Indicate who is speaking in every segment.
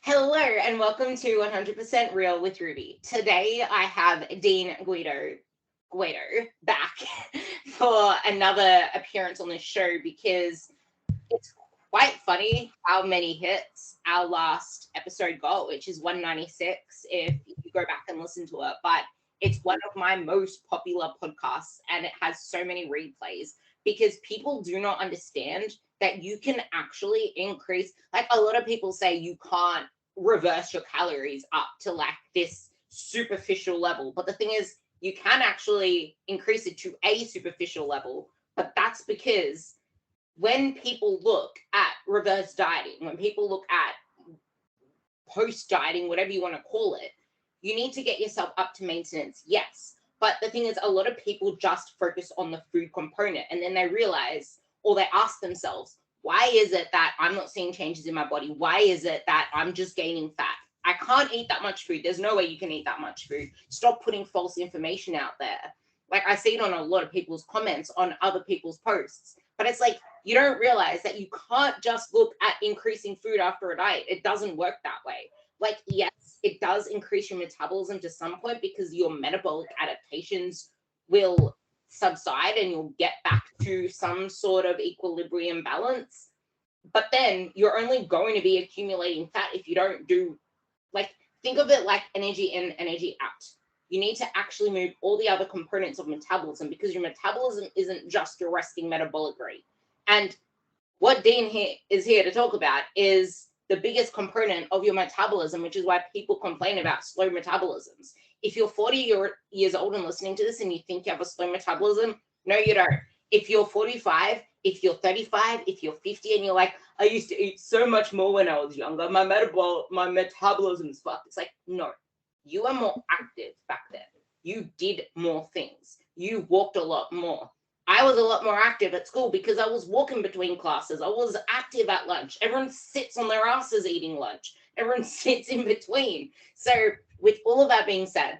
Speaker 1: Hello and welcome to 100% Real with Ruby. Today I have Dean Guedo back for another appearance on this show because it's quite funny how many hits our last episode got, which is 196 if you go back and listen to it. But it's one of my most popular podcasts and it has so many replays because people do not understand that you can actually increase. Like a lot of people say you can't reverse your calories up to like this superficial level. But the thing is, you can actually increase it to a superficial level. But that's because when people look at reverse dieting, when people look at post dieting, whatever you want to call it, you need to get yourself up to maintenance, yes. But the thing is, a lot of people just focus on the food component and then they realize or they ask themselves, why is it that I'm not seeing changes in my body? Why is it that I'm just gaining fat? I can't eat that much food. There's no way you can eat that much food. Stop putting false information out there. Like I see it on a lot of people's comments on other people's posts. But it's like you don't realize that you can't just look at increasing food after a diet. It doesn't work that way. Like, yes, it does increase your metabolism to some point because your metabolic adaptations will subside and you'll get back to some sort of equilibrium balance. But then you're only going to be accumulating fat if you don't do, like, think of it like energy in, energy out. You need to actually move all the other components of metabolism because your metabolism isn't just your resting metabolic rate. And what Dean is here to talk about is the biggest component of your metabolism, which is why people complain about slow metabolisms. If you're 40 years old and listening to this and you think you have a slow metabolism, no, you don't. If you're 45, if you're 35, if you're 50 and you're like, I used to eat so much more when I was younger, my metabolism's fucked. It's like, no, you were more active back then. You did more things. You walked a lot more. I was a lot more active at school because I was walking between classes. I was active at lunch. Everyone sits on their asses eating lunch. Everyone sits in between. So with all of that being said,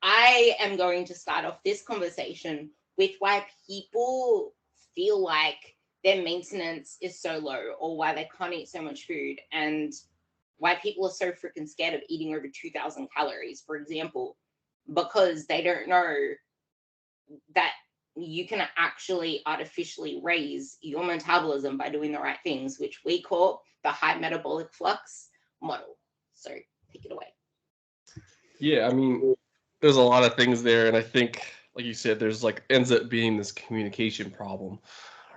Speaker 1: I am going to start off this conversation with why people feel like their maintenance is so low or why they can't eat so much food and why people are so freaking scared of eating over 2,000 calories, for example, because they don't know that you can actually artificially raise your metabolism by doing the right things, which we call the high metabolic flux model. So take it away.
Speaker 2: Yeah, I mean, there's a lot of things there, and I think, like you said, there's like ends up being this communication problem,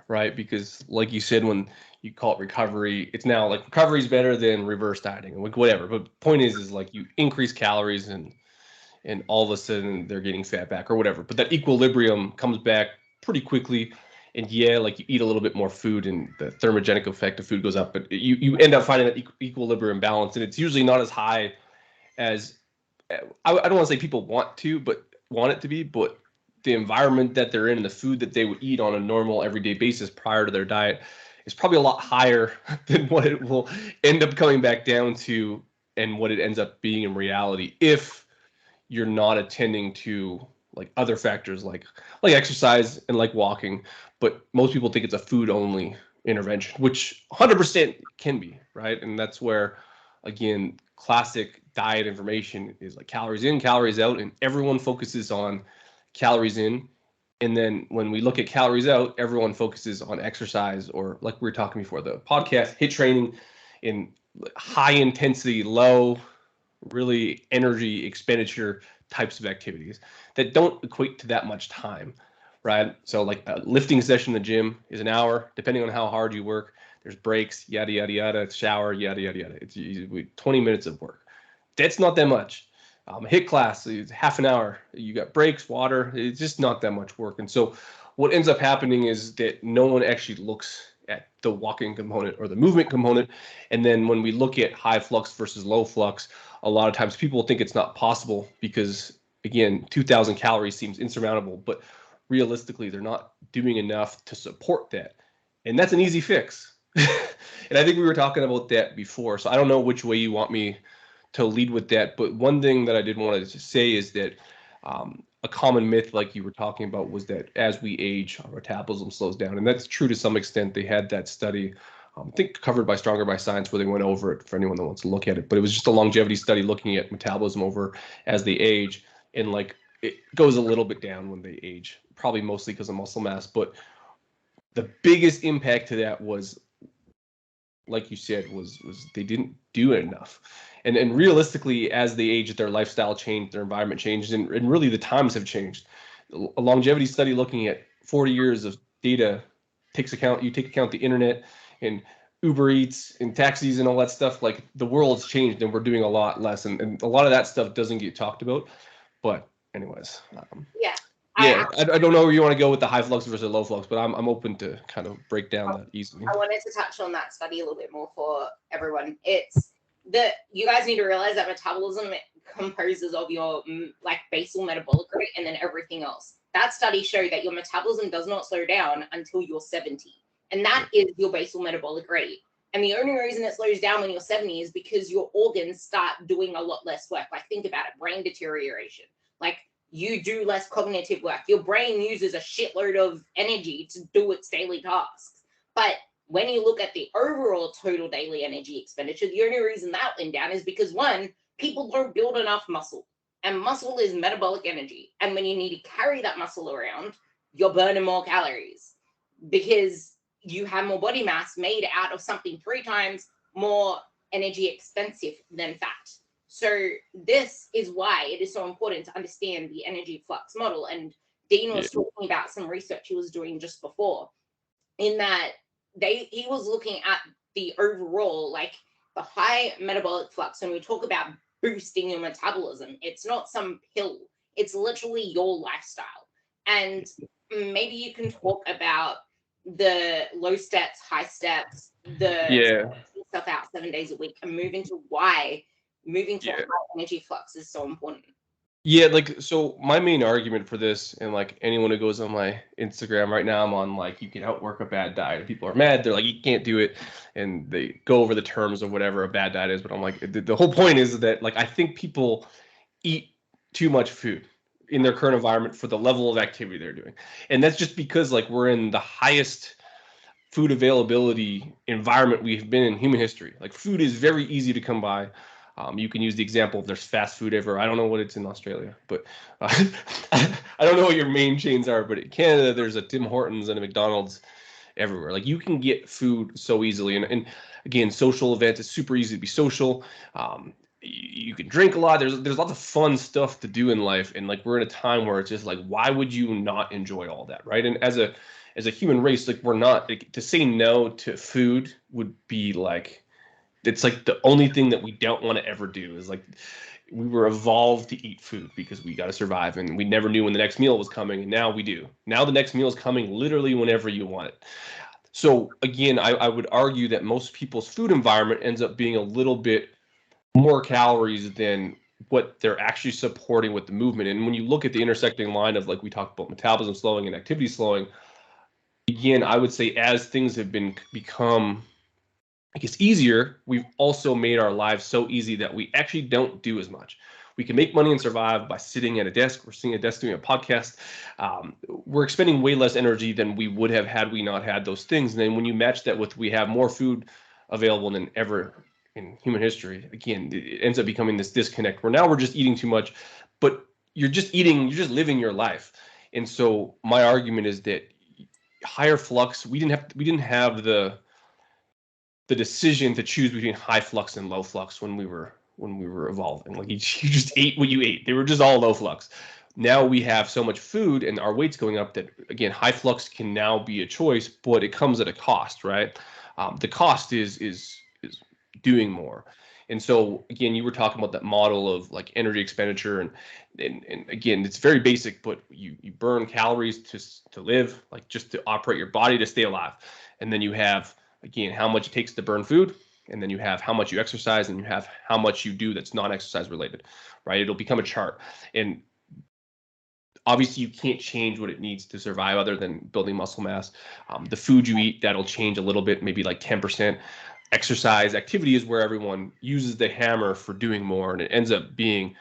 Speaker 2: right? Because, like you said, when you call it recovery, it's now like recovery is better than reverse dieting, and like whatever. But the point is like you increase calories and all of a sudden they're getting fat back or whatever. But that equilibrium comes back pretty quickly. And yeah, like you eat a little bit more food and the thermogenic effect of food goes up, but you end up finding that equilibrium balance, and it's usually not as high as I don't want to say people want it to be, but the environment that they're in and the food that they would eat on a normal everyday basis prior to their diet is probably a lot higher than what it will end up coming back down to and what it ends up being in reality if you're not attending to like other factors like exercise and like walking. But most people think it's a food only intervention, which 100% can be, right? And that's where, again, classic diet information is like calories in, calories out, and everyone focuses on calories in. And then when we look at calories out, everyone focuses on exercise or, like we were talking before, the podcast, HIIT training in high intensity, low, really energy expenditure types of activities that don't equate to that much time, right? So like a lifting session in the gym is an hour, depending on how hard you work. There's breaks, yada, yada, yada, shower, yada, yada, yada. It's 20 minutes of work. That's not that much. HIIT class is half an hour. You got breaks, water. It's just not that much work. And so what ends up happening is that no one actually looks at the walking component or the movement component. And then when we look at high flux versus low flux, a lot of times people think it's not possible because, again, 2,000 calories seems insurmountable, but realistically, they're not doing enough to support that. And that's an easy fix. And I think we were talking about that before. So I don't know which way you want me to lead with that. But one thing that I did want to say is that a common myth, like you were talking about, was that as we age, our metabolism slows down. And that's true to some extent. They had that study I think covered by Stronger by Science, where they went over it for anyone that wants to look at it. But it was just a longevity study looking at metabolism over as they age, and like it goes a little bit down when they age, probably mostly because of muscle mass. But the biggest impact to that was, like you said, was they didn't do it enough. And realistically, as they age, their lifestyle changed, their environment changed, and really the times have changed. A longevity study looking at 40 years of data take account the internet and Uber Eats and taxis and all that stuff. Like the world's changed and we're doing a lot less, and a lot of that stuff doesn't get talked about. But anyways,
Speaker 1: yeah.
Speaker 2: I don't know where you want to go with the high flux versus low flux, but I'm open to kind of break down that easily.
Speaker 1: I wanted to touch on that study a little bit more for everyone. It's that you guys need to realize that metabolism composes of your like basal metabolic rate and then everything else. That study showed that your metabolism does not slow down until you're 70. And that is your basal metabolic rate. And the only reason it slows down when you're 70 is because your organs start doing a lot less work. Like think about it, brain deterioration. Like you do less cognitive work. Your brain uses a shitload of energy to do its daily tasks. But when you look at the overall total daily energy expenditure, the only reason that went down is because one, people don't build enough muscle. And muscle is metabolic energy. And when you need to carry that muscle around, you're burning more calories because you have more body mass made out of something 3 times more energy expensive than fat. So this is why it is so important to understand the energy flux model. And Dean was talking about some research he was doing just before, in that he was looking at the overall, like the high metabolic flux. When we talk about boosting your metabolism, it's not some pill, it's literally your lifestyle. And maybe you can talk about the low steps, high steps, the stuff out 7 days a week, and move into why moving to a high energy flux is so important.
Speaker 2: Yeah, like, so my main argument for this, and like anyone who goes on my Instagram right now, I'm on like, you can outwork a bad diet. People are mad. They're like, you can't do it. And they go over the terms of whatever a bad diet is. But I'm like, the whole point is that like, I think people eat too much food in their current environment for the level of activity they're doing. And that's just because like we're in the highest food availability environment we've been in human history. Like food is very easy to come by. You can use the example of there's fast food everywhere. I don't know what it's in Australia, but I don't know what your main chains are, but in Canada, there's a Tim Hortons and a McDonald's everywhere. Like you can get food so easily. And again, social events, it's super easy to be social. You can drink a lot. There's lots of fun stuff to do in life. And like we're in a time where it's just like, why would you not enjoy all that, right? And as a human race, like we're not, like, to say no to food would be like, it's like the only thing that we don't want to ever do. Is like we were evolved to eat food because we got to survive, and we never knew when the next meal was coming, and now we do. Now the next meal is coming literally whenever you want it. So again, I would argue that most people's food environment ends up being a little bit more calories than what they're actually supporting with the movement. And when you look at the intersecting line of, like we talked about, metabolism slowing and activity slowing, again, I would say as things have become, I guess, easier, we've also made our lives so easy that we actually don't do as much. We can make money and survive by sitting at a desk. We're sitting at a desk doing a podcast. We're expending way less energy than we would have had we not had those things. And then when you match that with, we have more food available than ever in human history, again, it ends up becoming this disconnect where now we're just eating too much, but you're just living your life. And so my argument is that higher flux, we didn't have the decision to choose between high flux and low flux when we were evolving. Like you just ate what you ate. They were just all low flux. Now we have so much food and our weight's going up that, again, high flux can now be a choice, but it comes at a cost, right? The cost is doing more. And so again, you were talking about that model of like energy expenditure, and again, it's very basic, but you burn calories to live, like just to operate your body to stay alive. And then you have, again, how much it takes to burn food, and then you have how much you exercise, and you have how much you do that's non-exercise related, right? It'll become a chart. And obviously you can't change what it needs to survive other than building muscle mass. The food you eat, that'll change a little bit, maybe like 10%. Exercise activity is where everyone uses the hammer for doing more, and it ends up being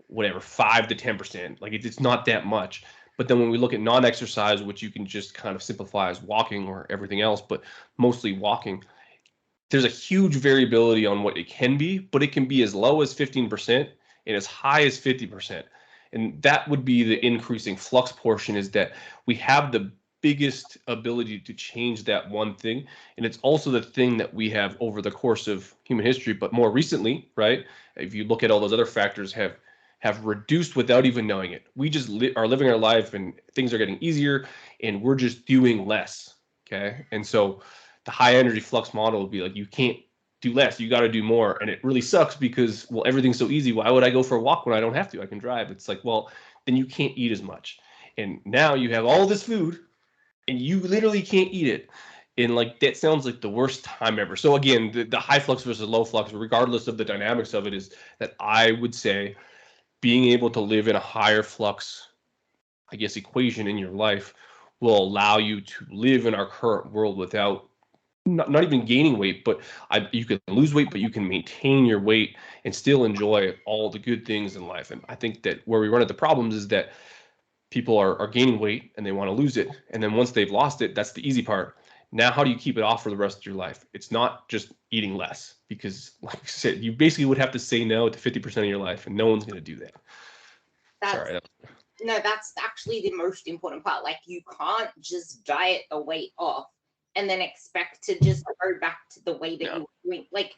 Speaker 2: whatever, 5 to 10%. Like it's not that much. But then when we look at non-exercise, which you can just kind of simplify as walking or everything else, but mostly walking, there's a huge variability on what it can be, but it can be as low as 15% and as high as 50%. And that would be the increasing flux portion, is that we have the biggest ability to change that one thing. And it's also the thing that we have over the course of human history, but more recently, right? If you look at all those other factors, have reduced without even knowing it. We just are living our life and things are getting easier and we're just doing less. Okay. And so the high energy flux model would be like, you can't do less, you got to do more. And it really sucks because, well, everything's so easy. Why would I go for a walk when I don't have to? I can drive. It's like, well, then you can't eat as much. And now you have all this food and you literally can't eat it. And like, that sounds like the worst time ever. So again, the high flux versus low flux, regardless of the dynamics of it, is that I would say being able to live in a higher flux, I guess, equation in your life will allow you to live in our current world without not even gaining weight, but you can lose weight, but you can maintain your weight and still enjoy all the good things in life. And I think that where we run into problems is that people are gaining weight and they want to lose it. And then once they've lost it, that's the easy part. Now, how do you keep it off for the rest of your life? It's not just eating less, because like I said, you basically would have to say no to 50% of your life, and no one's going to do that. Sorry.
Speaker 1: No, that's actually the most important part. Like, you can't just diet the weight off and then expect to just go back to the way that you were doing. Like,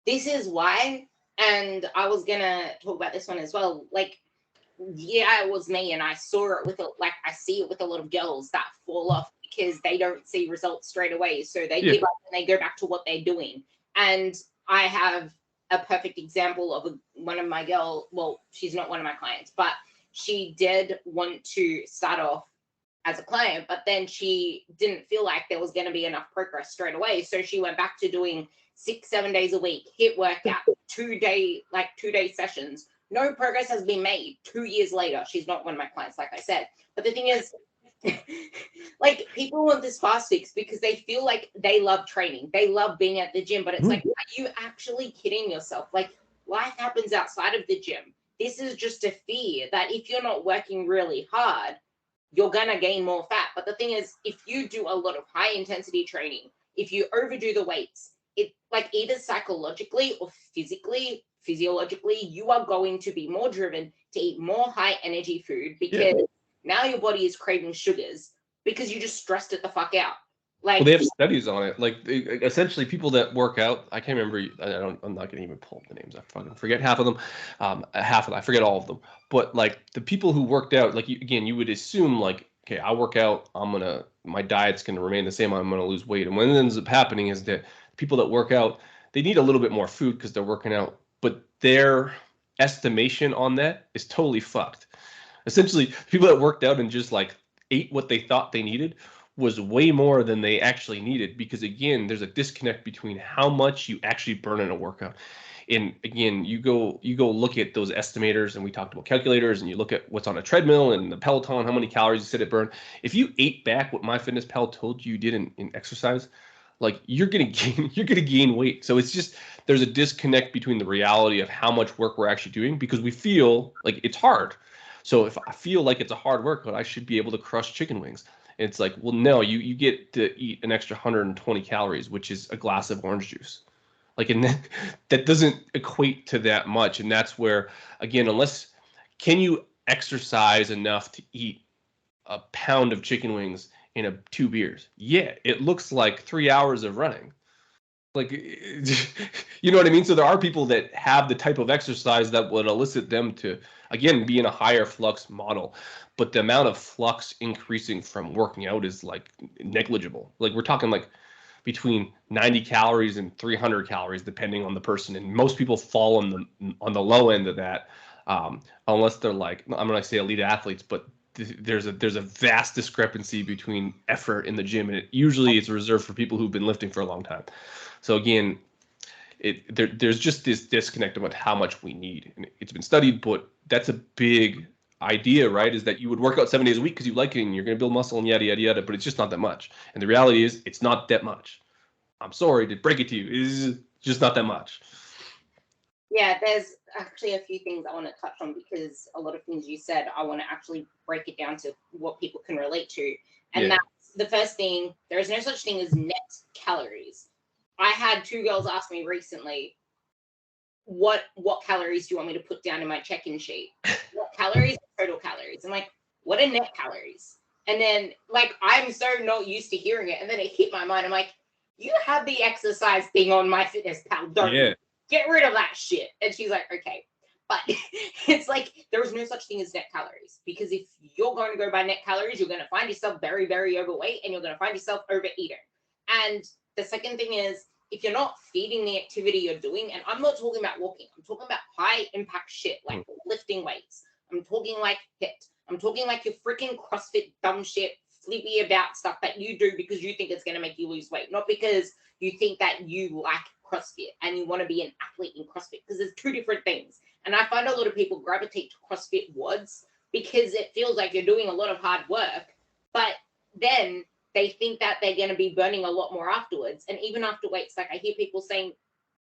Speaker 1: this is why, and I was gonna talk about this one as well. Like, yeah, it was me, and I saw it with I see it with a lot of girls that fall off because they don't see results straight away. So they give up and they go back to what they're doing. And I have a perfect example of one of my girls. Well, she's not one of my clients, but she did want to start off as a client, but then she didn't feel like there was going to be enough progress straight away. So she went back to doing 6-7 days a week, HIIT workout, 2-day sessions. No progress has been made. 2 years later, she's not one of my clients, like I said. But the thing is, like, people want this fast fix because they feel like they love training. They love being at the gym, but it's like, are you actually kidding yourself? Like, life happens outside of the gym. This is just a fear that if you're not working really hard, you're going to gain more fat. But the thing is, if you do a lot of high intensity training, if you overdo the weights, it like either psychologically or physiologically, you are going to be more driven to eat more high energy food because now your body is craving sugars because you just stressed it the fuck out. Like,
Speaker 2: well, they have studies on it. Like, essentially, people that work out, I can't remember. I'm not gonna even pull up the names. I fucking forget half of them. I forget all of them. But like the people who worked out, like you would assume like, okay, I work out, my diet's gonna remain the same. I'm gonna lose weight. And what ends up happening is that people that work out, they need a little bit more food because they're working out, but their estimation on that is totally fucked. Essentially, people that worked out and just like ate what they thought they needed was way more than they actually needed, because again, there's a disconnect between how much you actually burn in a workout. And again, you go look at those estimators, and we talked about calculators, and you look at what's on a treadmill and the Peloton, how many calories you said it burned. If you ate back what MyFitnessPal told you did in exercise, like you're gonna gain weight. So it's just, there's a disconnect between the reality of how much work we're actually doing, because we feel like it's hard. So if I feel like it's a hard workout, I should be able to crush chicken wings. And it's like, well, no, you get to eat an extra 120 calories, which is a glass of orange juice. Like, and that doesn't equate to that much. And that's where, again, can you exercise enough to eat a pound of chicken wings in 2 beers? Yeah, it looks like 3 hours of running. Like, you know what I mean? So there are people that have the type of exercise that would elicit them to, again, be in a higher flux model. But the amount of flux increasing from working out is like negligible. Like, we're talking like between 90 calories and 300 calories, depending on the person. And most people fall on the low end of that, unless they're like, I'm going to say elite athletes, but there's a vast discrepancy between effort in the gym, and usually it's reserved for people who've been lifting for a long time. So again, there's just this disconnect about how much we need, and it's been studied, but that's a big idea, right? Is that you would work out 7 days a week because you like it and you're going to build muscle and yada yada yada, but it's just not that much. And the reality is, it's not that much. I'm sorry to break it to you, it's just not that much.
Speaker 1: Yeah, there's actually a few things I want to touch on, because a lot of things you said, I want to actually break it down to what people can relate to. And that's the first thing. There is no such thing as net calories. I had 2 girls ask me recently, what calories do you want me to put down in my check-in sheet? What calories? Total calories. I'm like, what are net calories? And then, like, I'm so not used to hearing it, and then it hit my mind. I'm like, you have the exercise thing on MyFitnessPal, don't you? Get rid of that shit. And she's like, okay. But it's like, there is no such thing as net calories, because if you're going to go by net calories, you're going to find yourself very, very overweight, and you're going to find yourself overeating. And the second thing is, if you're not feeding the activity you're doing, and I'm not talking about walking, I'm talking about high impact shit like lifting weights. I'm talking like HIIT. I'm talking like your freaking CrossFit dumb shit, flippy about stuff that you do because you think it's going to make you lose weight, not because you think that you like CrossFit and you want to be an athlete in CrossFit, because there's 2 different things. And I find a lot of people gravitate to CrossFit WODs because it feels like you're doing a lot of hard work, but then they think that they're going to be burning a lot more afterwards. And even after weights, like I hear people saying,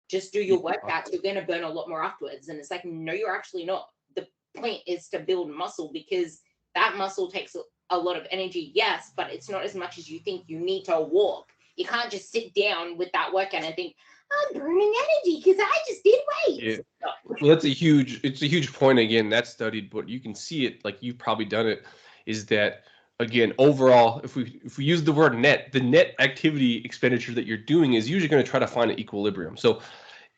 Speaker 1: just do your workouts, you're going to burn a lot more afterwards. And it's like, no, you're actually not. The point is to build muscle, because that muscle takes a lot of energy, yes, but it's not as much as you think. You need to walk. You can't just sit down with that workout and think, I'm burning energy because I just did weights.
Speaker 2: Yeah. Well, it's a huge point. Again, that's studied, but you can see it, like you've probably done it, is that, again, overall, if we use the word net, the net activity expenditure that you're doing is usually going to try to find an equilibrium. So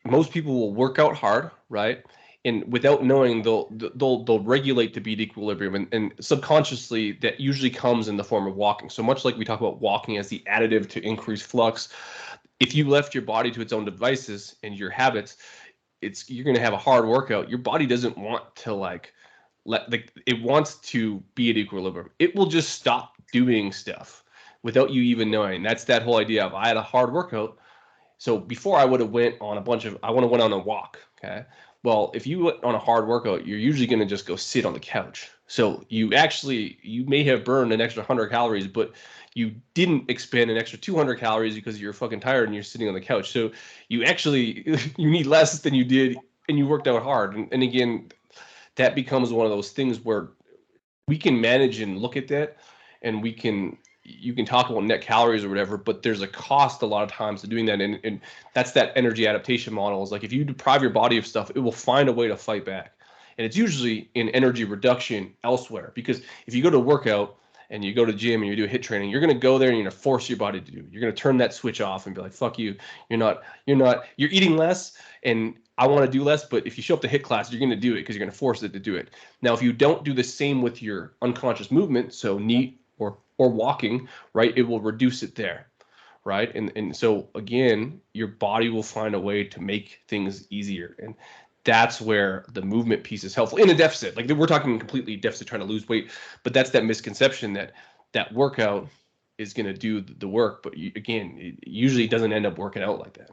Speaker 2: most people will work out hard, right? And without knowing, they'll regulate to beat equilibrium, and subconsciously that usually comes in the form of walking. So much like we talk about walking as the additive to increase flux, if you left your body to its own devices and your habits, you're going to have a hard workout. Your body doesn't want to it wants to be at equilibrium. It will just stop doing stuff without you even knowing. That's that whole idea of, I had a hard workout. So before I would have went on a walk. Okay. Well, if you went on a hard workout, you're usually going to just go sit on the couch. So you may have burned an extra 100 calories, but you didn't expend an extra 200 calories because you're fucking tired and you're sitting on the couch. So you need less than you did, and you worked out hard. And again, that becomes one of those things where we can manage and look at that, and you can talk about net calories or whatever, but there's a cost a lot of times to doing that. And that's that energy adaptation model. Is like, if you deprive your body of stuff, it will find a way to fight back. And it's usually in energy reduction elsewhere, because if you go to workout and you go to the gym and you do HIIT training, you're going to go there and you're going to force your body to do it. You're going to turn that switch off and be like, fuck you. You're eating less, and I want to do less, but if you show up to HIIT class, you're going to do it because you're going to force it to do it. Now, if you don't do the same with your unconscious movement, so NEAT or walking, right, it will reduce it there, right? And so again, your body will find a way to make things easier. And that's where the movement piece is helpful in a deficit. Like, we're talking completely deficit, trying to lose weight, but that's that misconception that workout is going to do the work. But it usually doesn't end up working out like that.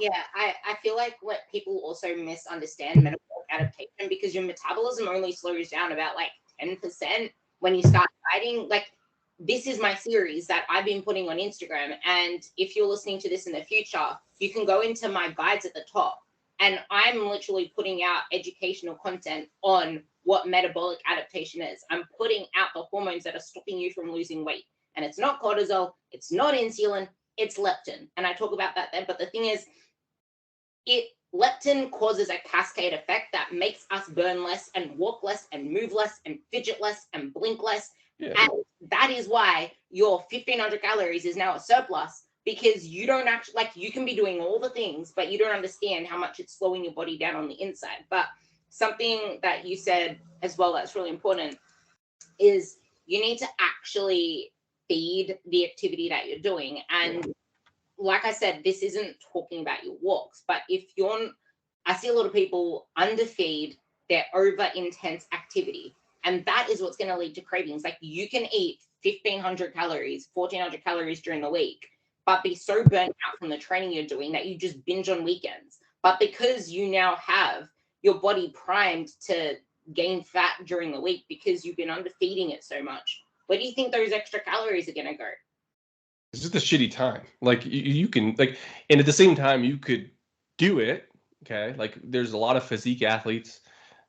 Speaker 1: Yeah, I feel like what people also misunderstand metabolic adaptation, because your metabolism only slows down about like 10% when you start dieting. Like, this is my series that I've been putting on Instagram, and if you're listening to this in the future, you can go into my guides at the top, and I'm literally putting out educational content on what metabolic adaptation is. I'm putting out the hormones that are stopping you from losing weight, and it's not cortisol, it's not insulin, it's leptin. And I talk about that then, but the thing is, leptin causes a cascade effect that makes us burn less and walk less and move less and fidget less and blink less. Yeah. And that is why your 1,500 calories is now a surplus, because you don't actually, like, you can be doing all the things, but you don't understand how much it's slowing your body down on the inside. But something that you said as well that's really important is you need to actually feed the activity that you're doing. And like I said, this isn't talking about your walks, but I see a lot of people underfeed their over intense activity. And that is what's going to lead to cravings. Like, you can eat 1,500 calories, 1,400 calories during the week, but be so burnt out from the training you're doing that you just binge on weekends. But because you now have your body primed to gain fat during the week because you've been underfeeding it so much, where do you think those extra calories are going to go?
Speaker 2: It's just a shitty time. Like, you can, like, and at the same time, you could do it. Okay. Like, there's a lot of physique athletes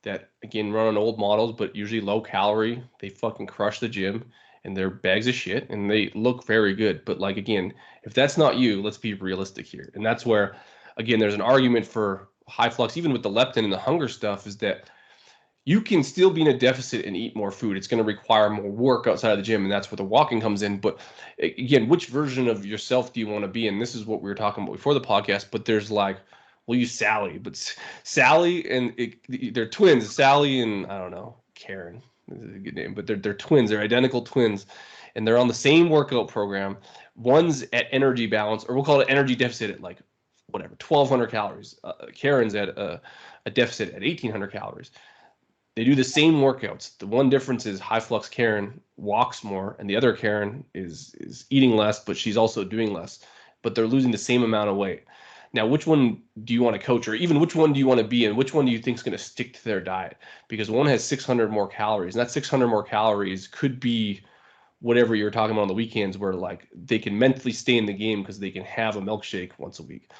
Speaker 2: that, again, run on old models, but usually low calorie. They fucking crush the gym, and they're bags of shit and they look very good. But like, again, if that's not you, let's be realistic here. And that's where, again, there's an argument for high flux, even with the leptin and the hunger stuff, is that you can still be in a deficit and eat more food. It's going to require more work outside of the gym, and that's where the walking comes in. But again, which version of yourself do you want to be? And this is what we were talking about before the podcast. But there's like, we'll use Sally, but Sally and they're twins. Sally and I don't know, Karen is a good name, but they're twins. They're identical twins, and they're on the same workout program. One's at energy balance, or we'll call it energy deficit at like whatever 1,200 calories. Karen's at a deficit at 1,800 calories. They do the same workouts. The one difference is high flux Karen walks more, and the other Karen is eating less, but she's also doing less. But they're losing the same amount of weight. Now, which one do you want to coach, or even which one do you want to be in? Which one do you think is going to stick to their diet? Because one has 600 more calories, and that 600 more calories could be whatever you're talking about on the weekends, where like they can mentally stay in the game because they can have a milkshake once a week.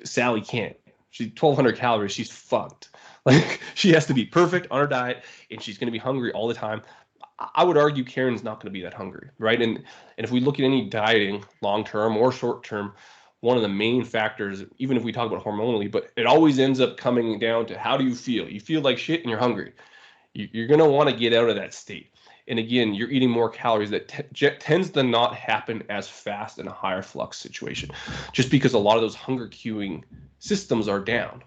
Speaker 2: Sally can't. She's 1,200 calories. She's fucked. Like, she has to be perfect on her diet, and she's going to be hungry all the time. I would argue Karen's not going to be that hungry, right? And if we look at any dieting, long-term or short-term, one of the main factors, even if we talk about hormonally, but it always ends up coming down to how do you feel? You feel like shit and you're hungry. You're going to want to get out of that state. And again, you're eating more calories. That tends to not happen as fast in a higher flux situation, just because a lot of those hunger cueing systems are down,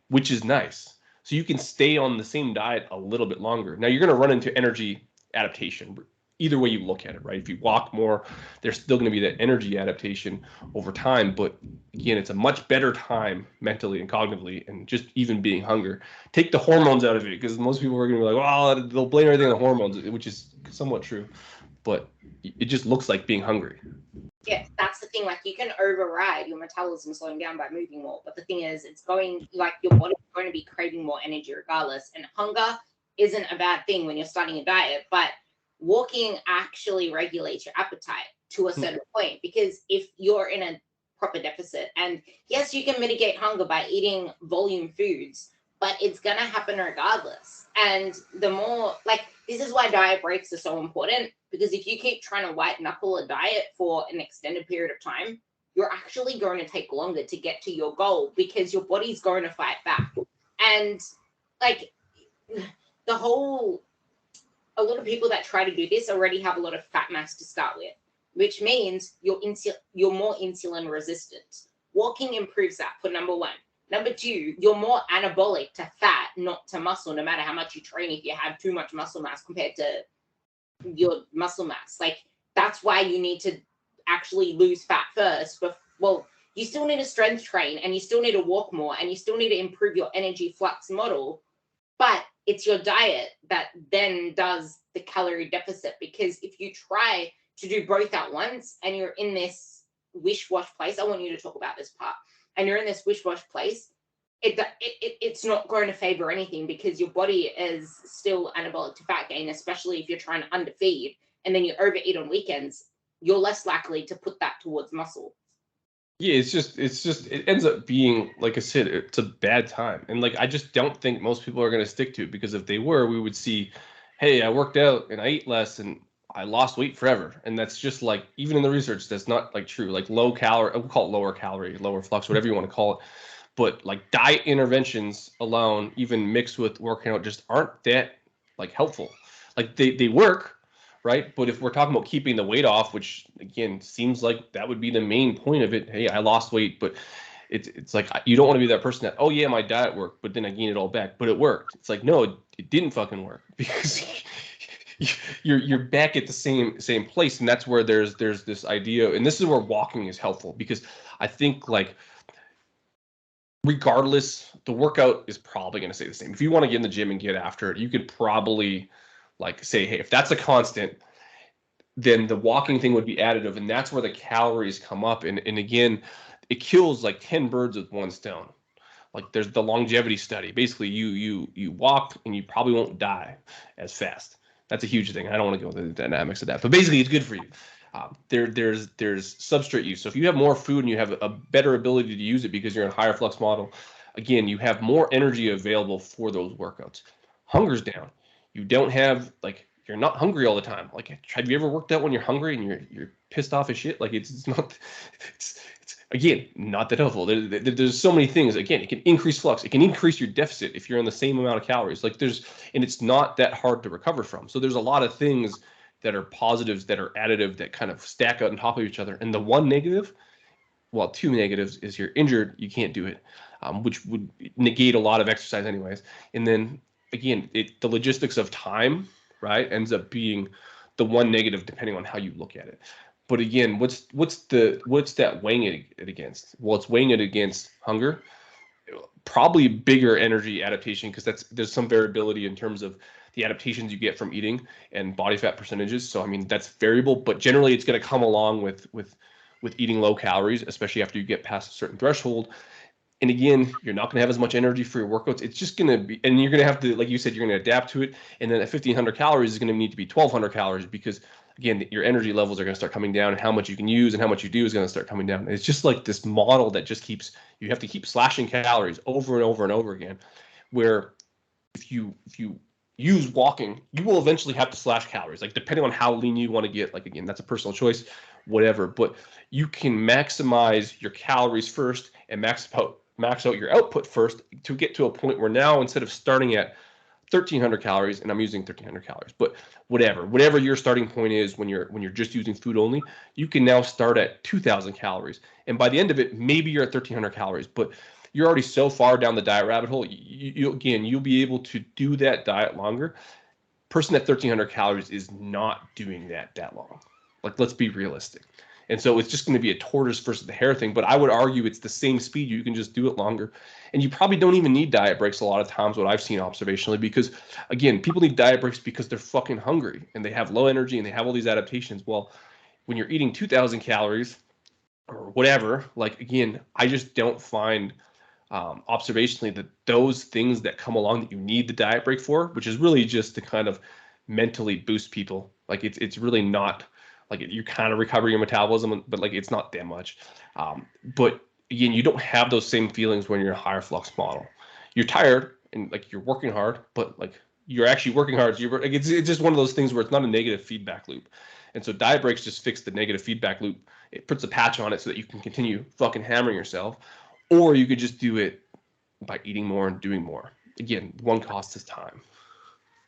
Speaker 2: which is nice. So you can stay on the same diet a little bit longer. Now, you're going to run into energy adaptation either way you look at it, right? If you walk more, there's still going to be that energy adaptation over time. But again, it's a much better time mentally and cognitively, and just even being hunger. Take the hormones out of it, because most people are going to be like, well, they'll blame everything on the hormones, which is somewhat true. But it just looks like being hungry.
Speaker 1: Yeah, that's the thing. Like, you can override your metabolism slowing down by moving more. But the thing is, it's going, like, your body's going to be craving more energy regardless. And hunger isn't a bad thing when you're starting a diet, but walking actually regulates your appetite to a certain point, because if you're in a proper deficit, and yes, you can mitigate hunger by eating volume foods, but it's going to happen regardless. And the more, like, this is why diet breaks are so important, because if you keep trying to white knuckle a diet for an extended period of time, you're actually going to take longer to get to your goal, because your body's going to fight back. And like, a lot of people that try to do this already have a lot of fat mass to start with, which means you're more insulin resistant. Walking improves that, for number one. Number two, you're more anabolic to fat, not to muscle, no matter how much you train. If you have too much muscle mass compared to your muscle mass, like, that's why you need to actually lose fat first. But, well, you still need to strength train, and you still need to walk more, and you still need to improve your energy flux model. But it's your diet that then does the calorie deficit, because if you try to do both at once and you're in this wish-wash place, I want you to talk about this part, and you're in this wish-wash place, it's not going to favor anything, because your body is still anabolic to fat gain, especially if you're trying to underfeed and then you overeat on weekends. You're less likely to put that towards muscle.
Speaker 2: Yeah, it ends up being, like I said, it's a bad time. And like, I just don't think most people are going to stick to it, because if they were, we would see, hey, I worked out and I ate less and I lost weight forever. And that's just like, even in the research, that's not like true. Like, low calorie, we'll call it lower calorie, lower flux, whatever you want to call it. But like, diet interventions alone, even mixed with working out, just aren't that like helpful. Like, they work, right? But if we're talking about keeping the weight off, which again seems like that would be the main point of it, hey, I lost weight, but it's like, you don't want to be that person that, oh yeah, my diet worked, but then I gained it all back, but it worked. It's like, no, it didn't fucking work, because you're back at the same place. And that's where there's this idea, and this is where walking is helpful, because I think, like, regardless, the workout is probably going to stay the same. If you want to get in the gym and get after it, you could probably like say, hey, if that's a constant, then the walking thing would be additive, and that's where the calories come up. And again, it kills like 10 birds with one stone. Like, there's the longevity study. Basically, you walk and you probably won't die as fast. That's a huge thing. I don't want to go into the dynamics of that, but basically, it's good for you. There's substrate use. So if you have more food and you have a better ability to use it because you're in a higher flux model, again, you have more energy available for those workouts. Hunger's down. You don't have like you're not hungry all the time. Like, have you ever worked out when you're hungry and you're pissed off as shit? Like, it's not, it's again, not that helpful. There's so many things. Again, it can increase flux. It can increase your deficit if you're on the same amount of calories. Like, and it's not that hard to recover from. So there's a lot of things that are positives, that are additive, that kind of stack out on top of each other. And the one negative, well, two negatives, is you're injured, you can't do it, which would negate a lot of exercise anyways. And then again, the logistics of time, right, ends up being the one negative depending on how you look at it. But again, what's that weighing it against? Well, it's weighing it against hunger, probably bigger energy adaptation, because there's some variability in terms of the adaptations you get from eating and body fat percentages. So I mean, that's variable, but generally it's going to come along with eating low calories, especially after you get past a certain threshold. And again, you're not going to have as much energy for your workouts. It's just going to be, and you're going to have to, like you said, you're going to adapt to it. And then at 1,500 calories is going to need to be 1,200 calories, because again, your energy levels are going to start coming down, and how much you can use and how much you do is going to start coming down. And it's just like this model that just you have to keep slashing calories over and over and over again, where if you use walking, you will eventually have to slash calories, like depending on how lean you want to get. Like, again, that's a personal choice, whatever, but you can maximize your calories first and max out your output first to get to a point where now, instead of starting at 1,300 calories, and I'm using 1,300 calories, but whatever your starting point is when you're just using food only, you can now start at 2,000 calories. And by the end of it, maybe you're at 1,300 calories, but you're already so far down the diet rabbit hole. You'll be able to do that diet longer. Person at 1,300 calories is not doing that long. Like, let's be realistic. And so it's just going to be a tortoise versus the hare thing. But I would argue it's the same speed. You can just do it longer. And you probably don't even need diet breaks a lot of times, what I've seen observationally, because, again, people need diet breaks because they're fucking hungry and they have low energy and they have all these adaptations. Well, when you're eating 2,000 calories or whatever, like, again, I just don't find observationally that those things that come along that you need the diet break for, which is really just to kind of mentally boost people. Like, it's really not, like, you kind of recover your metabolism, but like, it's not that much. But again, you don't have those same feelings when you're in a higher flux model. You're tired and like you're working hard, but like you're actually working hard. It's just one of those things where it's not a negative feedback loop. And so diet breaks just fix the negative feedback loop. It puts a patch on it so that you can continue fucking hammering yourself, or you could just do it by eating more and doing more. Again, one cost is time.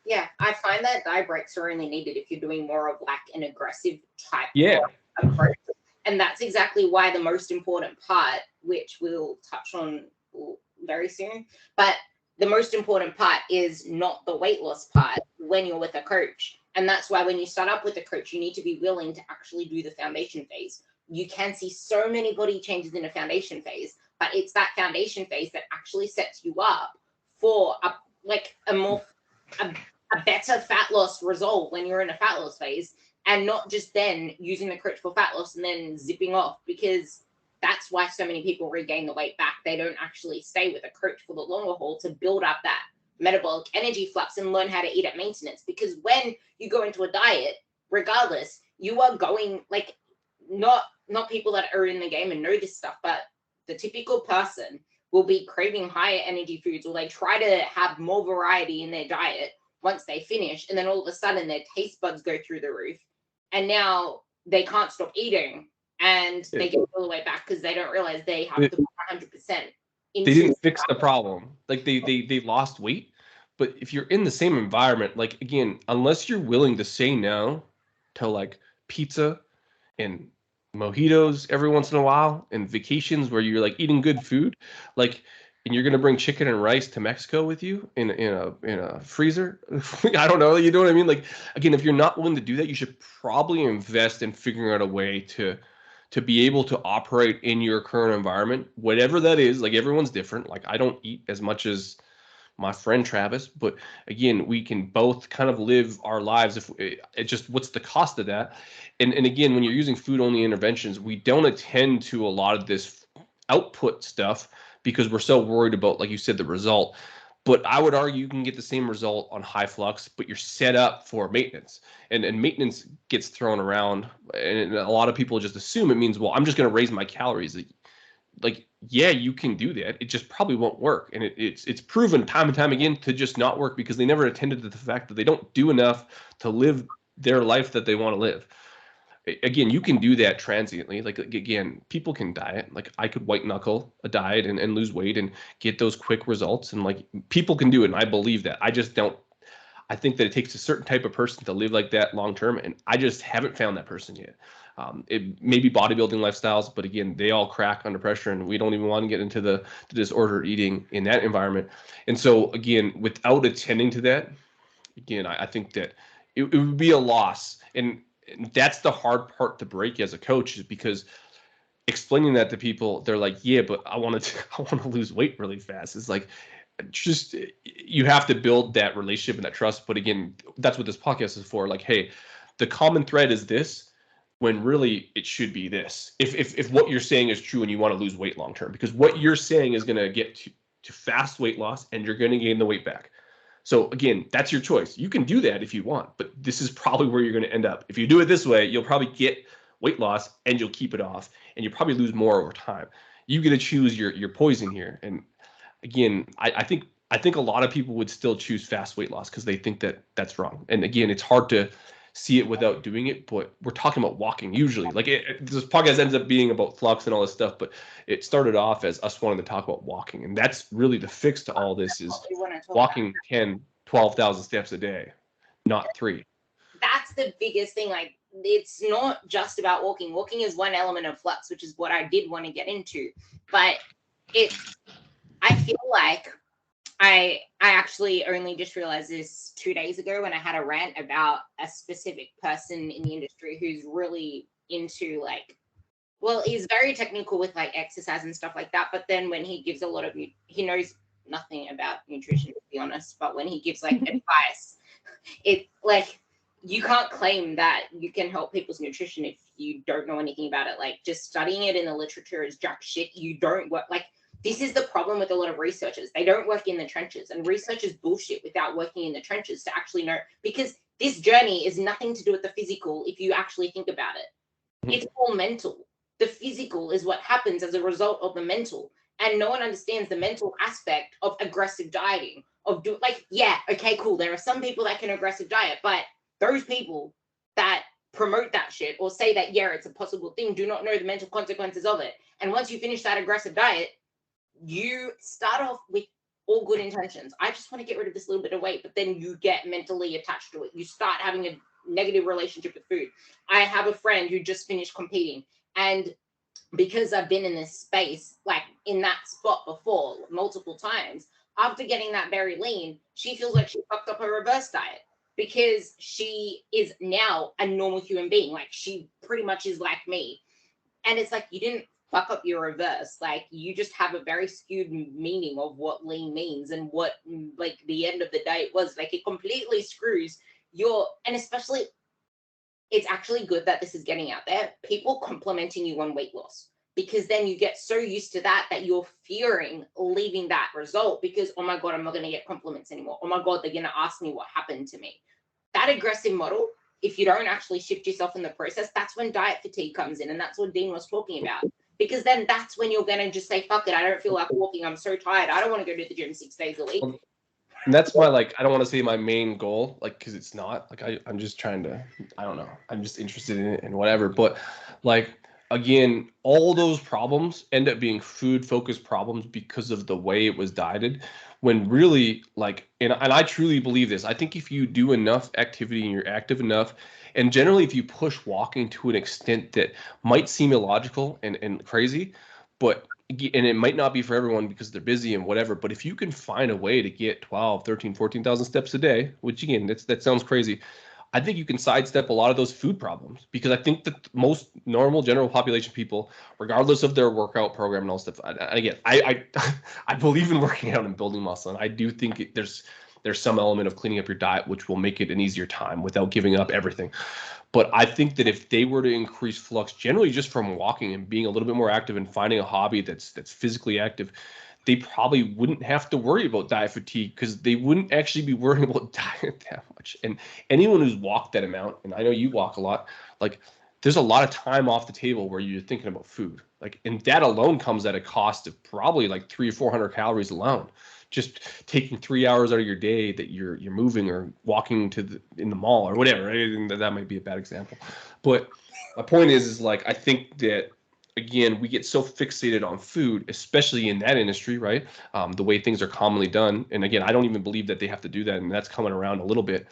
Speaker 1: Yeah, I find that diet breaks are only needed if you're doing more of like an aggressive type of approach. And that's exactly why the most important part, which we'll touch on very soon, but the most important part is not the weight loss part when you're with a coach. And that's why when you start up with a coach, you need to be willing to actually do the foundation phase. You can see so many body changes in a foundation phase, but it's that foundation phase that actually sets you up for a better fat loss result when you're in a fat loss phase, and not just then using the coach for fat loss and then zipping off, because that's why so many people regain the weight back. They don't actually stay with a coach for the longer haul to build up that metabolic energy flux and learn how to eat at maintenance. Because when you go into a diet, regardless, you are going, like, not people that are in the game and know this stuff, but the typical person will be craving higher energy foods, or they try to have more variety in their diet once they finish, and then all of a sudden their taste buds go through the roof, and now they can't stop eating, and they get all the way back because they don't realize they have to put 100%.
Speaker 2: They didn't fix the problem. Like, they lost weight, but if you're in the same environment, like, again, unless you're willing to say no to like pizza and mojitos every once in a while and vacations where you're like eating good food, like, and you're gonna bring chicken and rice to Mexico with you in a freezer. I don't know, you know what I mean? Like, again, if you're not willing to do that, you should probably invest in figuring out a way to be able to operate in your current environment, whatever that is. Like, everyone's different. Like, I don't eat as much as my friend Travis, but again, we can both kind of live our lives. If it just, what's the cost of that? And again, when you're using food only interventions, we don't attend to a lot of this output stuff because we're so worried about, like you said, the result. But I would argue you can get the same result on high flux, but you're set up for maintenance. And maintenance gets thrown around, and a lot of people just assume it means, well, I'm just going to raise my calories. like, yeah, you can do that. It just probably won't work. And it's proven time and time again to just not work because they never attended to the fact that they don't do enough to live their life that they want to live. Again, you can do that transiently. Like, again, people can diet. Like, I could white knuckle a diet and lose weight and get those quick results. And like, people can do it. And I believe that. I just don't. I think that it takes a certain type of person to live like that long term. And I just haven't found that person yet. It may be bodybuilding lifestyles, but again, they all crack under pressure, and we don't even want to get into the disordered eating in that environment. And so, again, without attending to that, again, I think that it would be a loss. And that's the hard part to break as a coach, is because explaining that to people, they're like, yeah, but I want to lose weight really fast. It's like, just, you have to build that relationship and that trust. But again, that's what this podcast is for. Like, hey, the common thread is this, when really it should be this. If what you're saying is true and you want to lose weight long term, because what you're saying is going to get to fast weight loss and you're going to gain the weight back. So again, that's your choice. You can do that if you want, but this is probably where you're going to end up. If you do it this way, you'll probably get weight loss and you'll keep it off, and you'll probably lose more over time. You get to choose your poison here. And again, I think a lot of people would still choose fast weight loss because they think that that's wrong. And again, it's hard to see it without doing it, but we're talking about walking usually. Like, this podcast ends up being about flux and all this stuff, but it started off as us wanting to talk about walking, and that's really the fix to all this, is walking 10, 12,000 steps a day, not 3.
Speaker 1: That's the biggest thing. Like, it's not just about walking. Walking is one element of flux, which is what I did want to get into, but I feel like I actually only just realized this 2 days ago when I had a rant about a specific person in the industry who's really into, like, well, he's very technical with like exercise and stuff like that. But then when he gives a lot of, he knows nothing about nutrition, to be honest. But when he gives like advice, it like, you can't claim that you can help people's nutrition if you don't know anything about it. Like, just studying it in the literature is jack shit. You don't work, like, this is the problem with a lot of researchers. They don't work in the trenches, and research is bullshit without working in the trenches to actually know, because this journey is nothing to do with the physical if you actually think about it. It's all mental. The physical is what happens as a result of the mental, and no one understands the mental aspect of aggressive dieting, of yeah, okay, cool. There are some people that can aggressive diet, but those people that promote that shit or say that, yeah, it's a possible thing, do not know the mental consequences of it. And once you finish that aggressive diet, you start off with all good intentions. I just want to get rid of this little bit of weight, but then you get mentally attached to it. You start having a negative relationship with food. I have a friend who just finished competing, and because I've been in this space, like in that spot before multiple times, after getting that very lean, she feels like she fucked up her reverse diet because she is now a normal human being. Like, she pretty much is like me. And it's like, you didn't fuck up your reverse. Like, you just have a very skewed meaning of what lean means and what, like, the end of the diet was. Like, it completely screws and especially, it's actually good that this is getting out there, people complimenting you on weight loss, because then you get so used to that you're fearing leaving that result because, oh my God, I'm not going to get compliments anymore. Oh my God, they're going to ask me what happened to me. That aggressive model, if you don't actually shift yourself in the process, that's when diet fatigue comes in. And that's what Dean was talking about. Because then that's when you're going to just say, fuck it, I don't feel like walking. I'm so tired. I don't want to go to the gym 6 days a week.
Speaker 2: And that's my, like, I don't want to say my main goal, like, because it's not. Like, I'm just trying to, I don't know. I'm just interested in it and whatever. But, like, again, all those problems end up being food-focused problems because of the way it was dieted. When really, like, and I truly believe this. I think if you do enough activity and you're active enough, and generally if you push walking to an extent that might seem illogical and crazy, but and it might not be for everyone because they're busy and whatever, but if you can find a way to get 12, 13, 14,000 steps a day, which again, that sounds crazy, I think you can sidestep a lot of those food problems, because I think that most normal general population people, regardless of their workout program and all stuff, again, I believe in working out and building muscle, and I do think there's some element of cleaning up your diet, which will make it an easier time without giving up everything. But I think that if they were to increase flux generally just from walking and being a little bit more active and finding a hobby that's physically active, they probably wouldn't have to worry about diet fatigue, because they wouldn't actually be worrying about diet that much. And anyone who's walked that amount, and I know you walk a lot, like, there's a lot of time off the table where you're thinking about food. Like, and that alone comes at a cost of probably like 300 or 400 calories alone. Just taking 3 hours out of your day that you're moving or walking in the mall or whatever. And that might be a bad example, but my point is like I think that again we get so fixated on food, especially in that industry, right? The way things are commonly done, and again I don't even believe that they have to do that, and that's coming around a little bit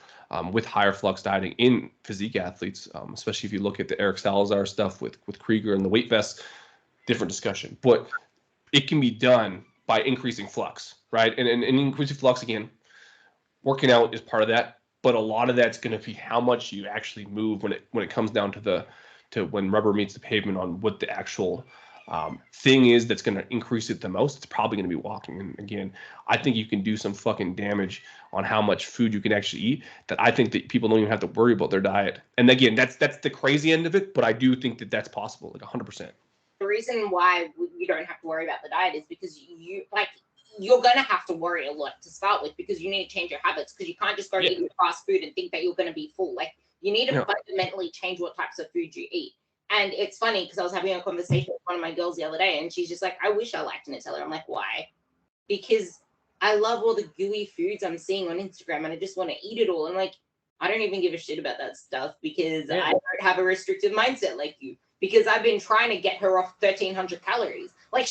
Speaker 2: with higher flux dieting in physique athletes, especially if you look at the Eric Salazar stuff with Krieger and the weight vests. Different discussion, but it can be done by increasing flux, right? And increasing flux, again, working out is part of that, but a lot of that's going to be how much you actually move when it comes down to when rubber meets the pavement on what the actual thing is that's going to increase it the most. It's probably going to be walking. And again, I think you can do some fucking damage on how much food you can actually eat, that I think that people don't even have to worry about their diet. And again, that's the crazy end of it, but I do think that that's possible, like 100%.
Speaker 1: The reason why you don't have to worry about the diet is because you're going to have to worry a lot to start with, because you need to change your habits, because you can't just go eat your fast food and think that you're going to be full. Like, you need to fundamentally change what types of food you eat. And it's funny because I was having a conversation with one of my girls the other day, and she's just like, I wish I liked Nutella. I'm like, why? Because I love all the gooey foods I'm seeing on Instagram and I just want to eat it all. I'm like, I don't even give a shit about that stuff because I don't have a restrictive mindset like you. Because I've been trying to get her off 1,300 calories. Like,